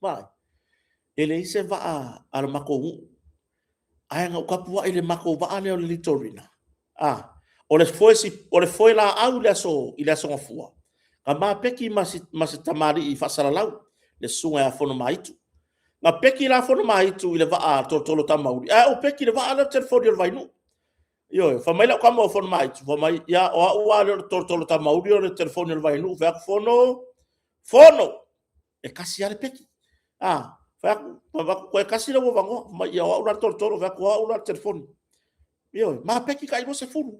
vai ele se va al mako ai nga kapua ele mako va ale o litorina o le foi la au le so ile so ngafua ka ma peki mas tamari i fasalalau le sunga ya fono maitu na peki la fono maitu ile va tolo tamauri o peki le va ala telefoni le vainu fa mai la kama fono maitu fa mai ya o le tolo tamauri le telefoni le vainu fa fono e kasi ale peki fa ko e kasi le vango mai ya o la tolo fa ko o la telefoni ma peki kai mo se fulu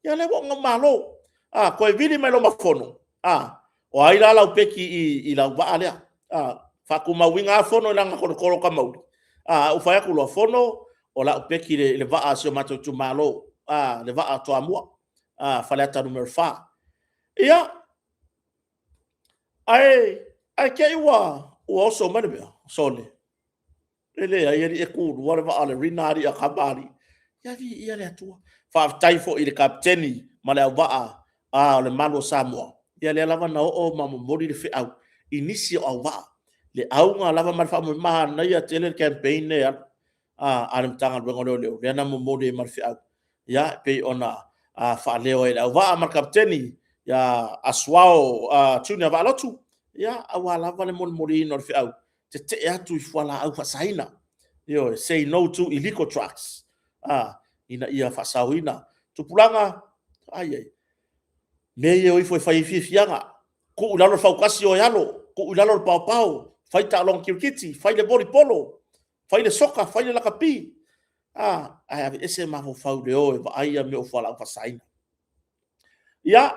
ya le ngo malo ko e vili mai lo mafono o ai la o peki i la va ale fa kuma winga fono la ngakoro ka mauri o fa ku lo fono o la o peki le va so mato tu malo le va to amua fa la ta numero fa ia ai ke o so mane sole ele ai e ku wa va ale rinari a kabari ya vi ia le tua fa taifo i le kapteni ma le va le malo samoa ia le lava na o ma mori le fe au inisi o va le au nga lava mar fa mo ma na ia tele campaign ne alam tanga ngolo le na mo mori mar fe au ya pe ona fa leo e au va mar kapteni ya aswao tuna va lotu ya awa lava le mo mori no fe au te atu fala au fa saina say no to illegal trucks ina ia fa sawina tupulanga ai me ye foi fai fianga ku ulalo fa kasi o yalo ku ulalo pau fai ta long kirkiti fai le boli polo fai le soka fai le lakapi ai ese ma fau le o va ai me o fala fa saina ia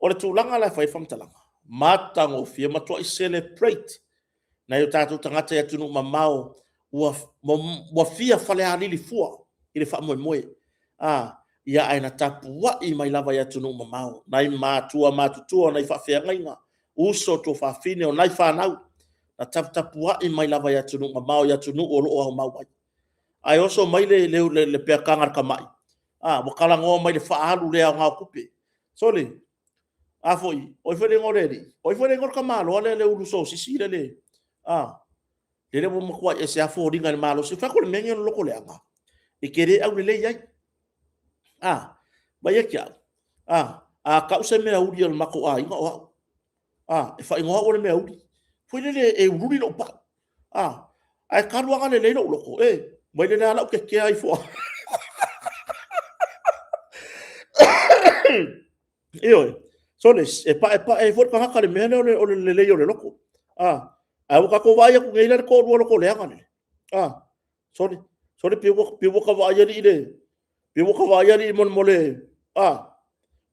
o le tūlanga la fai famtalanga matango fia matua I celebrate na yo tātou tangata ya tunu mamao ua fia fale alili fua I le wha moe moe ia aina tapu wa I mai lava ya tunu mamao nai mātua mātutua nai wha fea ngainga uso to wha fine o nai whanau na tapu wa I mai lava ya tunu mamao ya tunu o loo au mawai ai oso mai le pea kangar kamai wakala ngo mai le wha alu le au ngau kupe sole foi oi foi ngoreri oi foi ngor kamalo le ulu so sisi le le mo kwa ese afo ringa malo se fa ko menyo lo ko le anga e kere au le yai ba ye kia ka use me au ri mako inga e fa inga o le me au foi le e uri lo pa ai ka ruanga le lo ko mai le ala ke ke ai fo io soles e pa e for ka le mene o le yo le loko au ka ko vai ku ngai ko ro ko le anga ne sole pe wo ka vai ri le pe wo ka vai ri mon mole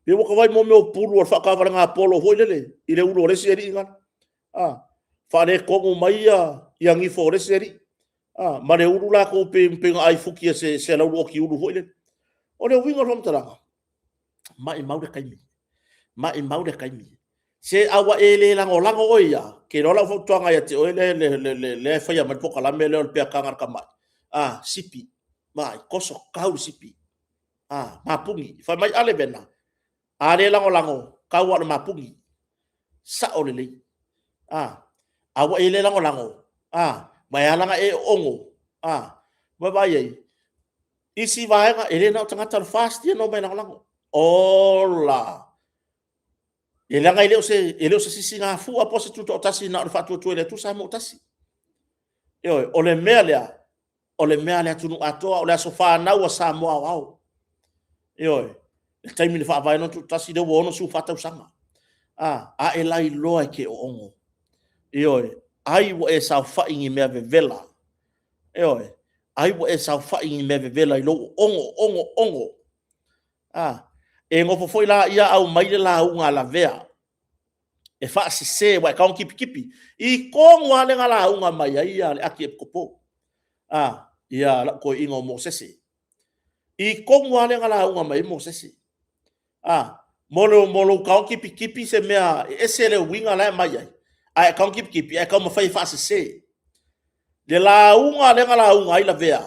pe wo ka vai mo me o pulu fa ka va nga polo ho le ile u re se ri nga fa le ko mo mai ya ngi fo re se ri ma le u la ko pe ai fuki se la u ki u ho le o le winga rom tara mai mau de kaimi mai mau de kaimi se awa ele lango oia ke rola fo tonga ya te o le fa ya mal poka la mele o pe kangar kama sipi mai koso kau sipi mapungi fa mai ale bena ale lango kau ma mapungi sa o le awa ele lango mai alanga e ongo ba ye isi vai nga ele na tanga tar fast no mai lango ola ele nga ele o se sisi nga fu a posi tu tasi na fa tu ele tu sa mo tasi o le mea tu atoa o le sofa na wa sa mo au le taimi le fa vai no tu tasi de wono su fa ta usanga e lai loa ke o ongo ai wo e sa fa ingi mea vela ai wo e sa fa ingi mea vela I lo ongo e ngofo foi la ia au mai la unga la vea e fa se wa ka kipi I ko ngwa le ngala unga mai ia le aki e kopo ia la ko ingo mo sese I ko ngwa le ngala unga mai mo sese molo ka kipi se mea ese le winga la mai ai ka kipi ai ka mo fa se le la unga le ngala unga ai la vea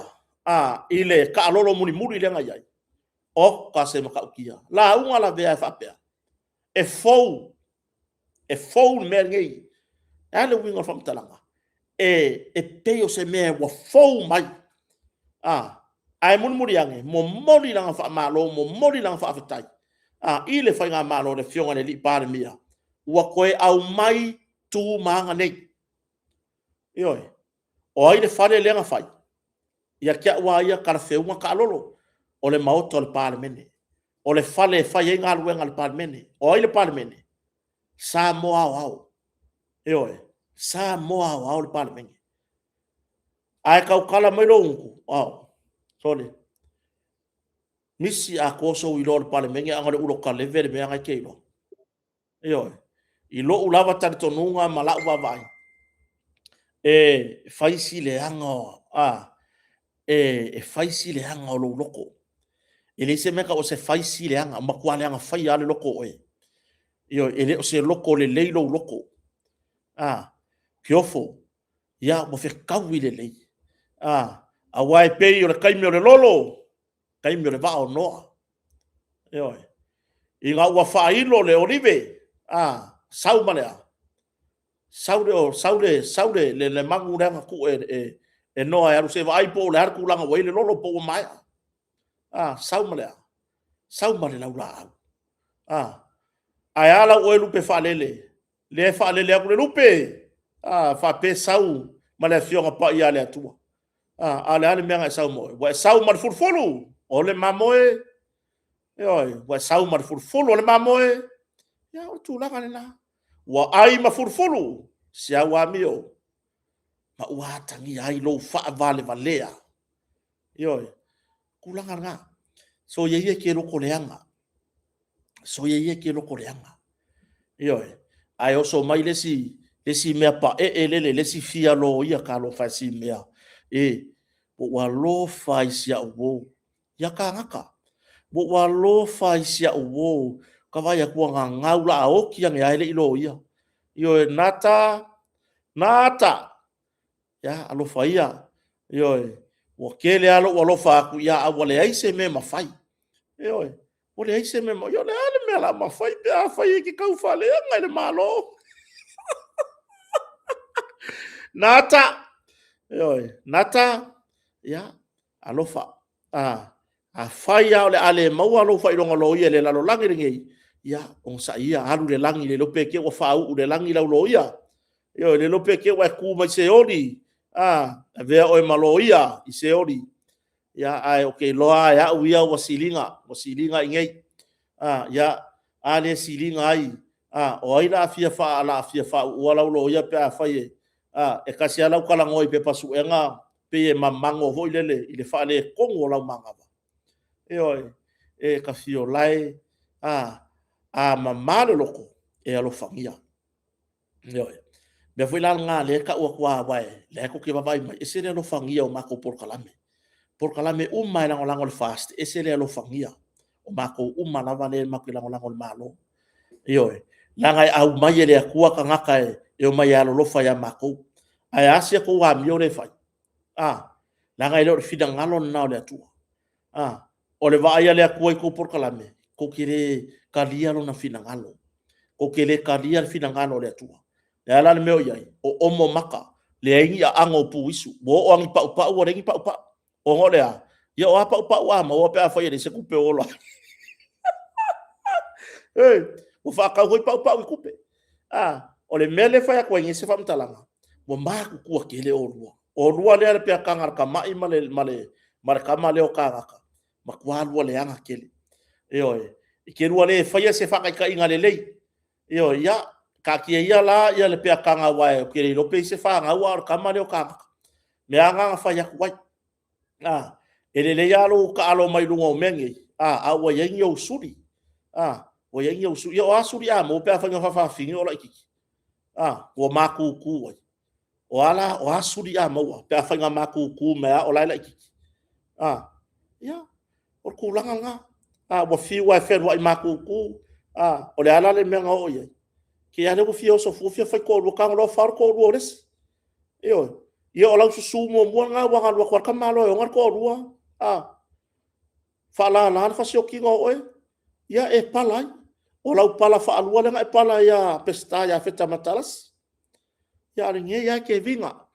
ile ka lolo muri le ngai o ka se maka ukia la unga la vea fa pe e fou me ngai ale winga from talanga e peo se me wa fou mai ai mun muri ange mo mori langa fa malo mo mori langa fa fatai ile fa nga malo le fionga le li par mia wa koe au mai tu manga nei o ai le fale lenga fai ia kia wa ia karfeunga ka lolo o le mauto le parlemene o le fale fai nga luenga le parlemene o ai le parlemene sa mo au sa mo au le parlemene ai kau kala mai longu sole misi a koso I lo le parlemene anga le ulo ka le vere me anga keilo I lo ulava tari tonunga mala uva vai faisi le anga faisi le anga o lo loko ele se meka o se faisi le anga ma kwa le anga fai ale loko ele o se loko le leilo loko kiofo ya mo fe kawi le lei a wai pe o le kaimi o le lolo kaimi o le va o noa I nga ua failo le olive sau malea saude le mangu ranga ku e noa e se vai po le har ku langa wai le lolo po mai sau male la ula ai ala o lupe fa le fa le ku le lupe fa pe sau male fionga pa ia le atua ale menga sau mo wa sau mar furfulu o le mamoe wa sau mar furfulu o le mamoe ya o tu langa na wa ai ma furfulu sia wa mio ma wa tangi ai lo fa vale valea kulanga nga so ye ke lo koleanga so ye ke lo koleanga yo ai oso mai lesi mea pa lesi fia lo ia ka lo fa si mea bo wa lo fa isia wo ya ka ngaka bo wa lo fa isia wo ka vai ku nga ngaula o ki ang ya le ilo ia yo nata ya alo fa ia yo o kele alo wa lo fa ku ya wale ai se me mafai yo o le ai se me yo le ale me la mafai pe a fa ki ka fa le nga le malo nata nata ya alofa a faya ole ale mau alofa i longa lo ia le lalo langi ringi ya on sa ia alu le langi le lope ke wa fa u le langi la lo ia yo le lope ke wa ku mai se ori ve o malo ia i se ori ya ai okay loa ya u ia wasilinga ingai ya ale silinga ai o ai la fia fa u la lo ia pe a faye e kasi ala kala ngoi pe pasu enga pe mamango ho ilele ile fa le kongo la manga ba e kasi o lai mamalo loko e alo fangia me foi la nga le ka o kwa vai le ko ke vai mai ese le lo fangia o mako por kalame mai la ngol fast ese le lo fangia o mako la vale mako la ngol malo la ngai au mai le kwa ka ngaka e o mai alo lo fa ya mako ai asia ko wa mio le fai la ngai lo fida ngalo na le tu o le va ia le ku ko por kalame ko kire kalia lo na fina ngalo ko kire kalia fina ngalo le tu ya la me o yai o omo maka le ai a ango pu isu bo o ngi pa o rengi pa o ngole ya o pa wa ma o pe a fai le se ku pe o la o fa ka ho pa ku pe o le mele fai ko ngi se fam talanga mo maku ku akele o rua le pe kanga ka mai male ka male o kanga ma kwa rua le anga kele ke rua le fai se fa ka inga le ya ka ki ia le pe kanga wa ke le pe se fa nga wa ka male o kanga me anga fa ya ku ele ya lo ka alo mai lungo mengi wa yengi o suri wa yengi o suri o asuri mo pe fa fa fingi o la iki o maku ku o ala o asuri mau pe fa maku ku me o la iki ya o ku langa nga wa fi wa fe wa maku ku o le ala le menga o ye ke ale ko fi o so fu fi fa ko lo ka lo far ko lo res o la su mo nga wa lo ko ka malo o ngar ko lo fa la fa si o ki ngo ya e pala o la pala fa alua le e pala ya pesta ya feta matalas ya ringe ya ke vinga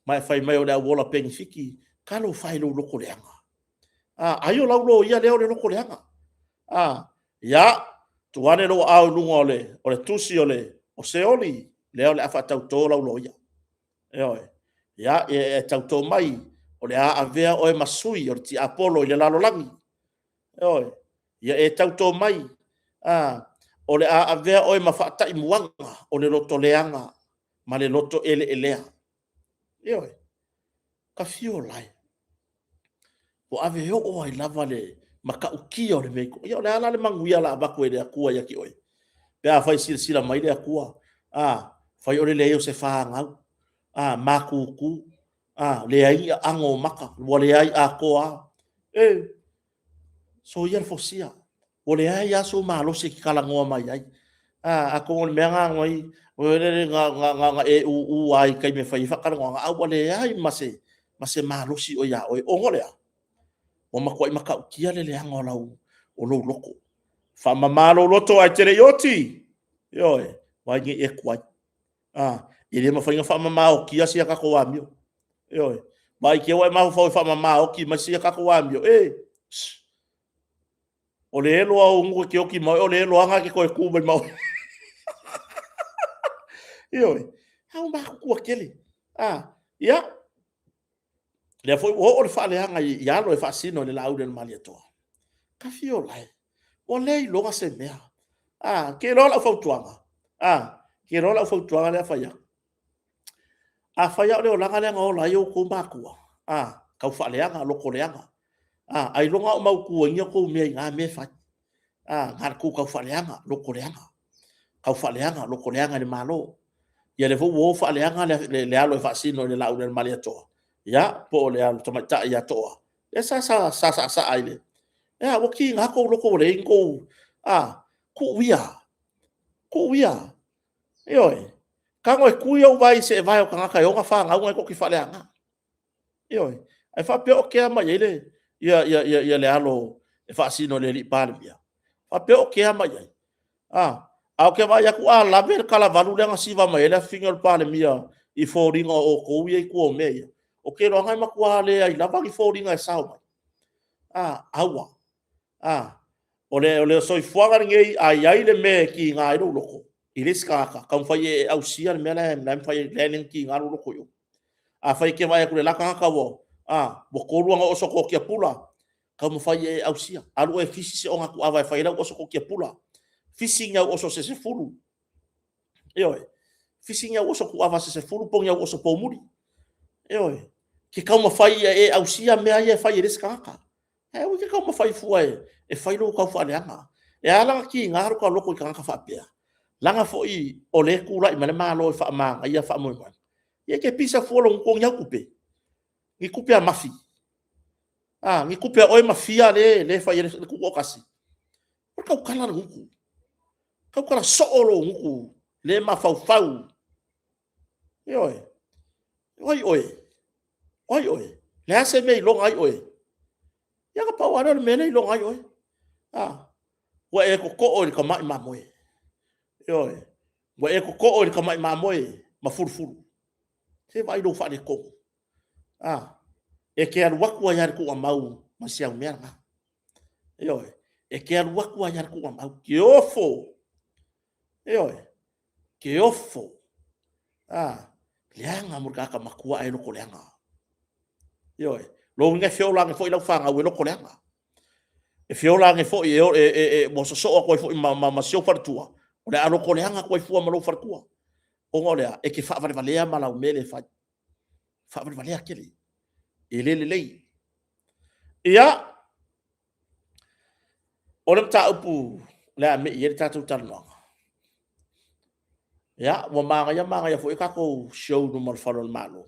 mai fai mai o da wola penfiki kalo fai lo loko leanga ayo la lo ia leo le loko leanga ya tuane lo au lunga ole tusi o seoli leo le afa tau to la lo ia ya e tau to mai o le a avea o e masui o ti apolo le lalo langi ya e tau to mai o le a avea o e mafata i muanga o le loto leanga ma le loto elea ka fio lai o ave o ai lava le maka ukia o le meko le ala le manguia la bako le akua ya ki oi pe a fai sila mai le akua fai o le se fa ngau makuku le ai ango maka o le ai a koa so ia fosia o le ai aso malo se kala ngoa mai ai a ko le menga ngoi o le nga e u ai kai me fai fa kala ngoa a le ai mase malo si o ya o ngole o makoi maka kia le anga o lo loko fa mamalo loto ai tere yoti vai ngi e kwai ele ma fa mamao kia sia ka ko amio vai ke wa ma fa mamao ki ma sia ka ko amio o le lo au ngu ke o ki ma o le lo anga ke ko ku ba ma ha ma ku akele ya le foi o le fa le anga ya lo fa sino le laude le maliato ka fio lai o le lo ga se mea ke lo la fa tuanga ke lo la fa tuanga le fa ya fa ya le o langa le ngo la yo ko ma ku kau faleanga loko leanga ai longa o mau ku ngia ko me nga me fa ngar ku kau faleanga loko leanga ni malo ya le wo faleanga le alo fa sino le la un malia to ya po le alo to mata ya to ya sa ai le ya wo ki nga ko loko le ko ku wia yo ka ngoi ku yo vai se vai o ka ka yo nga fa nga ngoi ko ki faleanga yo ai fa pe o ke ama ile ya le alo e fa sino le li palmia fa pe o ke ama ye au ke vai ku la ver kala valu le nga siva ma ele finger palmia i foringa o ko ye ku o me o ke ro nga ma ku ale ai la va ki foringa e sao aua ole soi fuanga ngei ai le me ki nga ro loko ile ska ka fai e au sia me la fai learning ki nga ro loko yo fai ke vai ku le la ka wo bo ko ruanga o soko kia pula ka mo fai e au sia alu e fisi se onga ku ava fai la o soko kia pula fisi nga o so se fulu fisi nga o soko ava se fulu pong nga o so pomuri ke ka mo fai e au sia me ai fai e ska ka o ke ka mo fai fuai e fai lo ka fa leanga ala ki nga ro ka loko ka fa pia langa foi o le kula i male malo fa ma ia fa mo ia ke pisa fuolo ko nya kupe ni kupe a mafi ni kupe o mafia le fa ile ku o kasi por ka kala nguku ka kala soolo nguku le ma fau oi le ase me lo ai ya ka pa wana me le lo ai wa e ko o ka mai ma mo wa e ko o ka mai ma mo ma furfuru se vai do fa de ko e ke al wakua yar ku mau masia merga e ke al wakua yar ku mau ke ofo leanga murka ka makua e loko leanga lo nga fiola nga foi la fanga we loko leanga e fiola nga foi mo so ko foi ma sio fartua o le loko leanga ko fu ma lo fartua o ngole e ke fa valea mala o mele fa valea kele ele ia ora ta upu la me ye ta tu tan no ya mo manga ya foi ka ko show no mal falon malo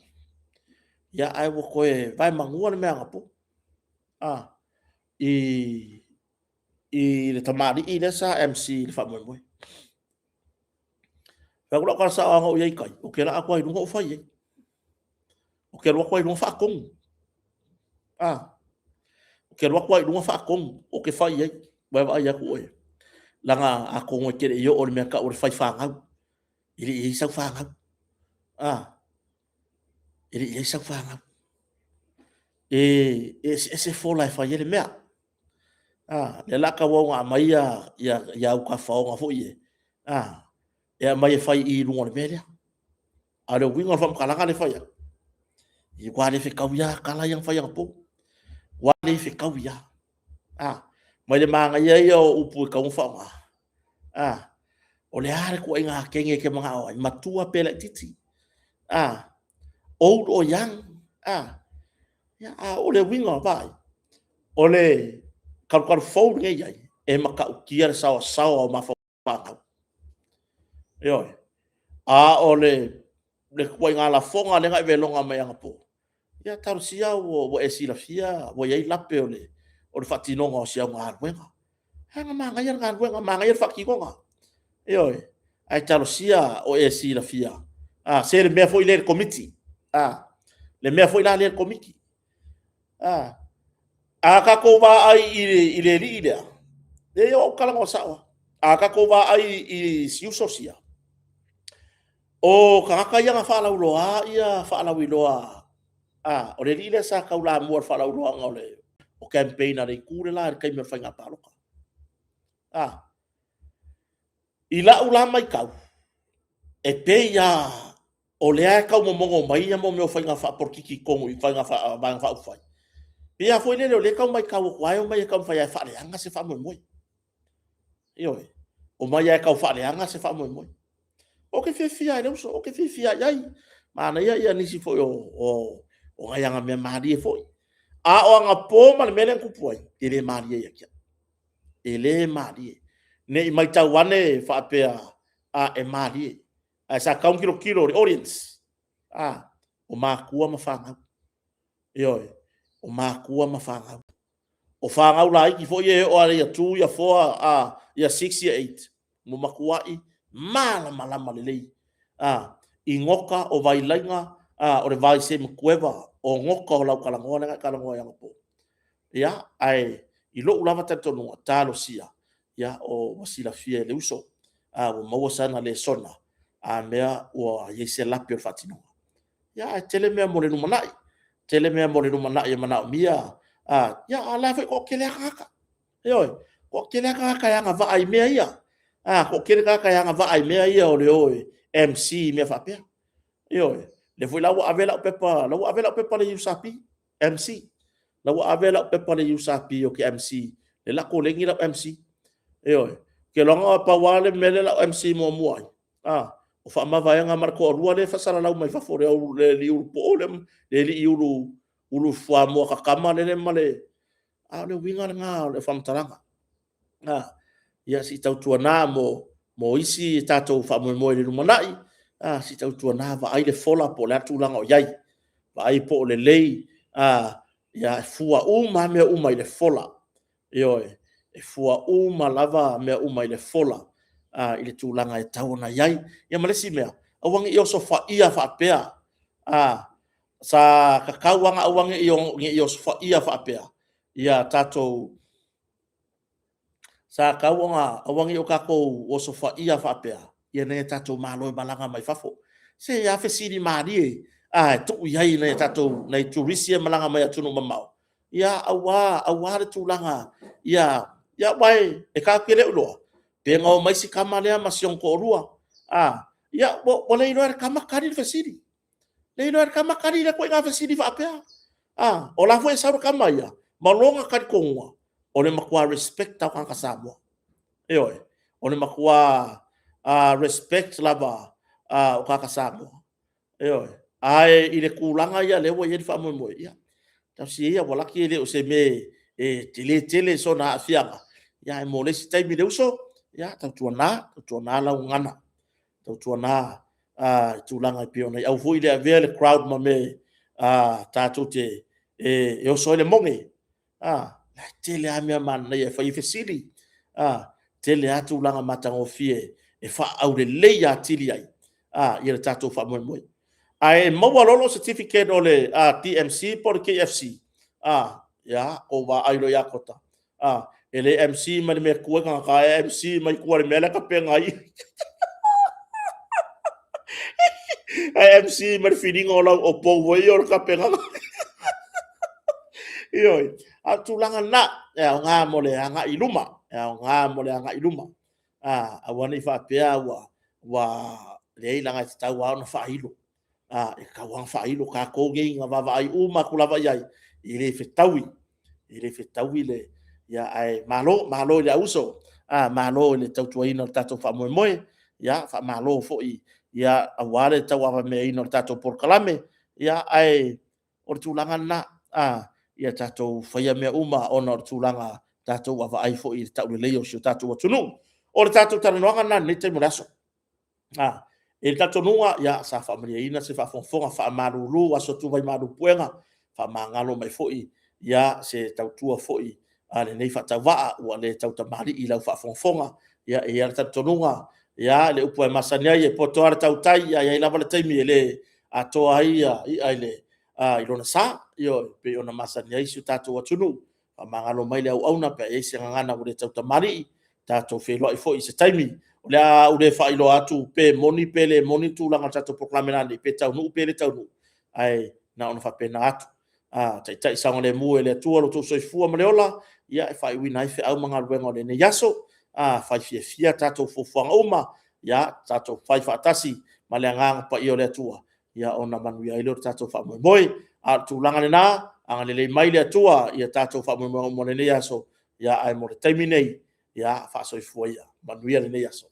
ya ai wo ko vai mangua me anga pu i le tamari i le sa MC le fa mo mo fa ko ka sa ngo ye kai o ke la ko i no fa ye o ke lo ko i no fa kong ke lo ko i no fa kong o ke fa ye va ya ku langa a ko ngo ke yo o me ka o fa fa nga ili sa fa nga ili sa fa nga ese fo la fa ye le mea le la ka wo nga mai ya ka fa nga fo ye e mai fa i lu ngol mele a le winga fa kala ka le fa ya i kwa le fe ka ya kala yang fa yang po wa le fe ka ya mai le manga ye yo upu ka un fa o le are ko inga kenge ke mga o matua pele titi old o young o le winga vai o le kar fo nge ya e maka ukier sa o ma fa o le ko inga la fonga le ngai velonga mai anga po ya tar sia o e sila fia o ye lape o le fatinonga o sia ngar wenga hanga manga ya ngar wenga manga ya fakikonga ai talo sia o e si la fia se le me foi le committee le me foi la le committee ka ko va ai ile ida le yo kala ngo sawa ka ko va ai i siu sosia o ka ka ya fa la uloa ia fa la uloa o le ile sa ka ula mo fa la uloa ngole o campaign ale kure la ka me fa ngata loka ila ula mai kau e pe ya o le a kau mo mongo mai ya mo me fa nga fa por kiki kongo i fa nga fa ba fa fa ia foi le kau mai kau ko ai mai kau fa ya fa le anga se fa mo mo o mai ya kau fa le anga se fa mo mo o ke fia le o ke fia ai mana ia ni si foi o nga yanga me mari foi a o anga po ma le mele kupuai ele mali ya kia ele mali ne mai tawane fa pe a e mali a sa kaun kilo audience o makua mafanga yo o makua mafanga o fanga ula iki fo ye o ale ya 2 ya 4 ya 6 ya 8 mo makua I mala malele I ngoka o vai lainga o le vai se mkueva o ngoka o lau kalangoa yang po ya ai I lo ulava tanto no talo sia ya o wasila fie le uso o maua sana le sona mea o ye se lapio fatino ya tele mea mo le numanai tele mea mo le numanai ya mana mia ya ala fe ko kele kaka yo ko kele kaka yang va ai mea ia ko kele kaka yang va ai mea ia o le oi MC me fa pe yo le foi la avela pepa le usapi MC la avela pepa le usapi o ke MC le la ko lengi la MC yo ke longa pa wale mele la MC mo muai o fa ma vai nga marco rua le fa sala la mai fa fore o le li u polem le li ulu fa mo ka kama le male le winga nga le fam taranga ya si tau tua na mo isi tatou fa mo le manai si tau tua na va ai le fola po le tu langa o yai va ai po le lei ya fua uma me uma le fola yo e fua uma lava me uma le fola I le tu langa e tau na yai ya malesi mea awangi I so fa ia fa pea sa kakawanga awangi I so fa ia fa pea ya tatou sa kawanga awangi o kako o so fa ia fa pea ia ne tatou malo balanga mai fafo se ya fe siri mari tu yai ne tatou nei turisia malanga mai atunu mamau ya awa le tulanga ya wai e ka kele ulo pe ngo mai si kamale ma sion ko rua ya bo le ino er kama kari fe siri le ino er kama kari le ko nga fe siri fa pea o la foi sa kama ya malonga kari konga o le makua respect tau kanga Samoa oi o le makua respect lava o kaka Samoa oi ai I le kulanga ia le wo ye fa mo ia tau si ia wala ki le o se me tele so na afianga ya mo le si tai mi le uso ya tau tuana la ngana tau tuana tulanga piona au foi le le crowd ma me tatu te o so le monge la tele a mea mana ia fa ifesili tele atu langa matango fie e fa au le leia tili ai ia tatu fa mo ai maua lolo certificate o le TMC por KFC ya o va ai lo ya kota ele MC ma me ku ka MC mai ku le mele ka penga ai MC ma feeling o o po vo yo ka penga Ioi, tulanga na nga mo le anga iluma nga mo le anga iluma awani fa pea wa le langa tau wa na fa ilo e ka wa fa ilo ka ko ge nga va ai uma kula va yai ile fetawi le ya ai malo le uso malo le tau tua ino tato fa mo ya fa malo fo ya awale tau wa me ino tato por kalame ya ai or tulanga na ia tatou faia mea uma ona o tūlanga tatou wa ai fo I tau le leo si o tatou wa tunu. O le tatou taranoanga na ne te muraso. E tatou nunga ia sa wha ina se wha fonfonga wha maruru wa so tu vai maru puenga wha mangalo mai fo ia se tau tua fo le nei wha tau waa ua le tau tamari I lau wha fonfonga ia e ia tatou nunga ia le upu e masania e poto ara tau tai ia I lava le taimi e le atoa ia I ai le I lona sa io pe ona masani ai su tatou atunu mangalo mai le au na pe ese ngana o le tau tamari tatou felo I fo I se taimi o le fa ilo atu pe moni pele moni tu langa tatou proclamena ni pe tau nu pele tau nu ai na ona fa pena atu tai sa le mu le tu lo tu so fu ma le ola ia e fa I wina I fe au manga ruenga le ne yaso fa fia tatou fo uma ia tatou fa tasi ma le nganga pa io le tua ia ona manu ia ilo tatou fa mo tu langa na anga le mai le tua ia tatou fa mo le ne yaso ia ai mo le taimi nei ia fa so ia manu ia le ne yaso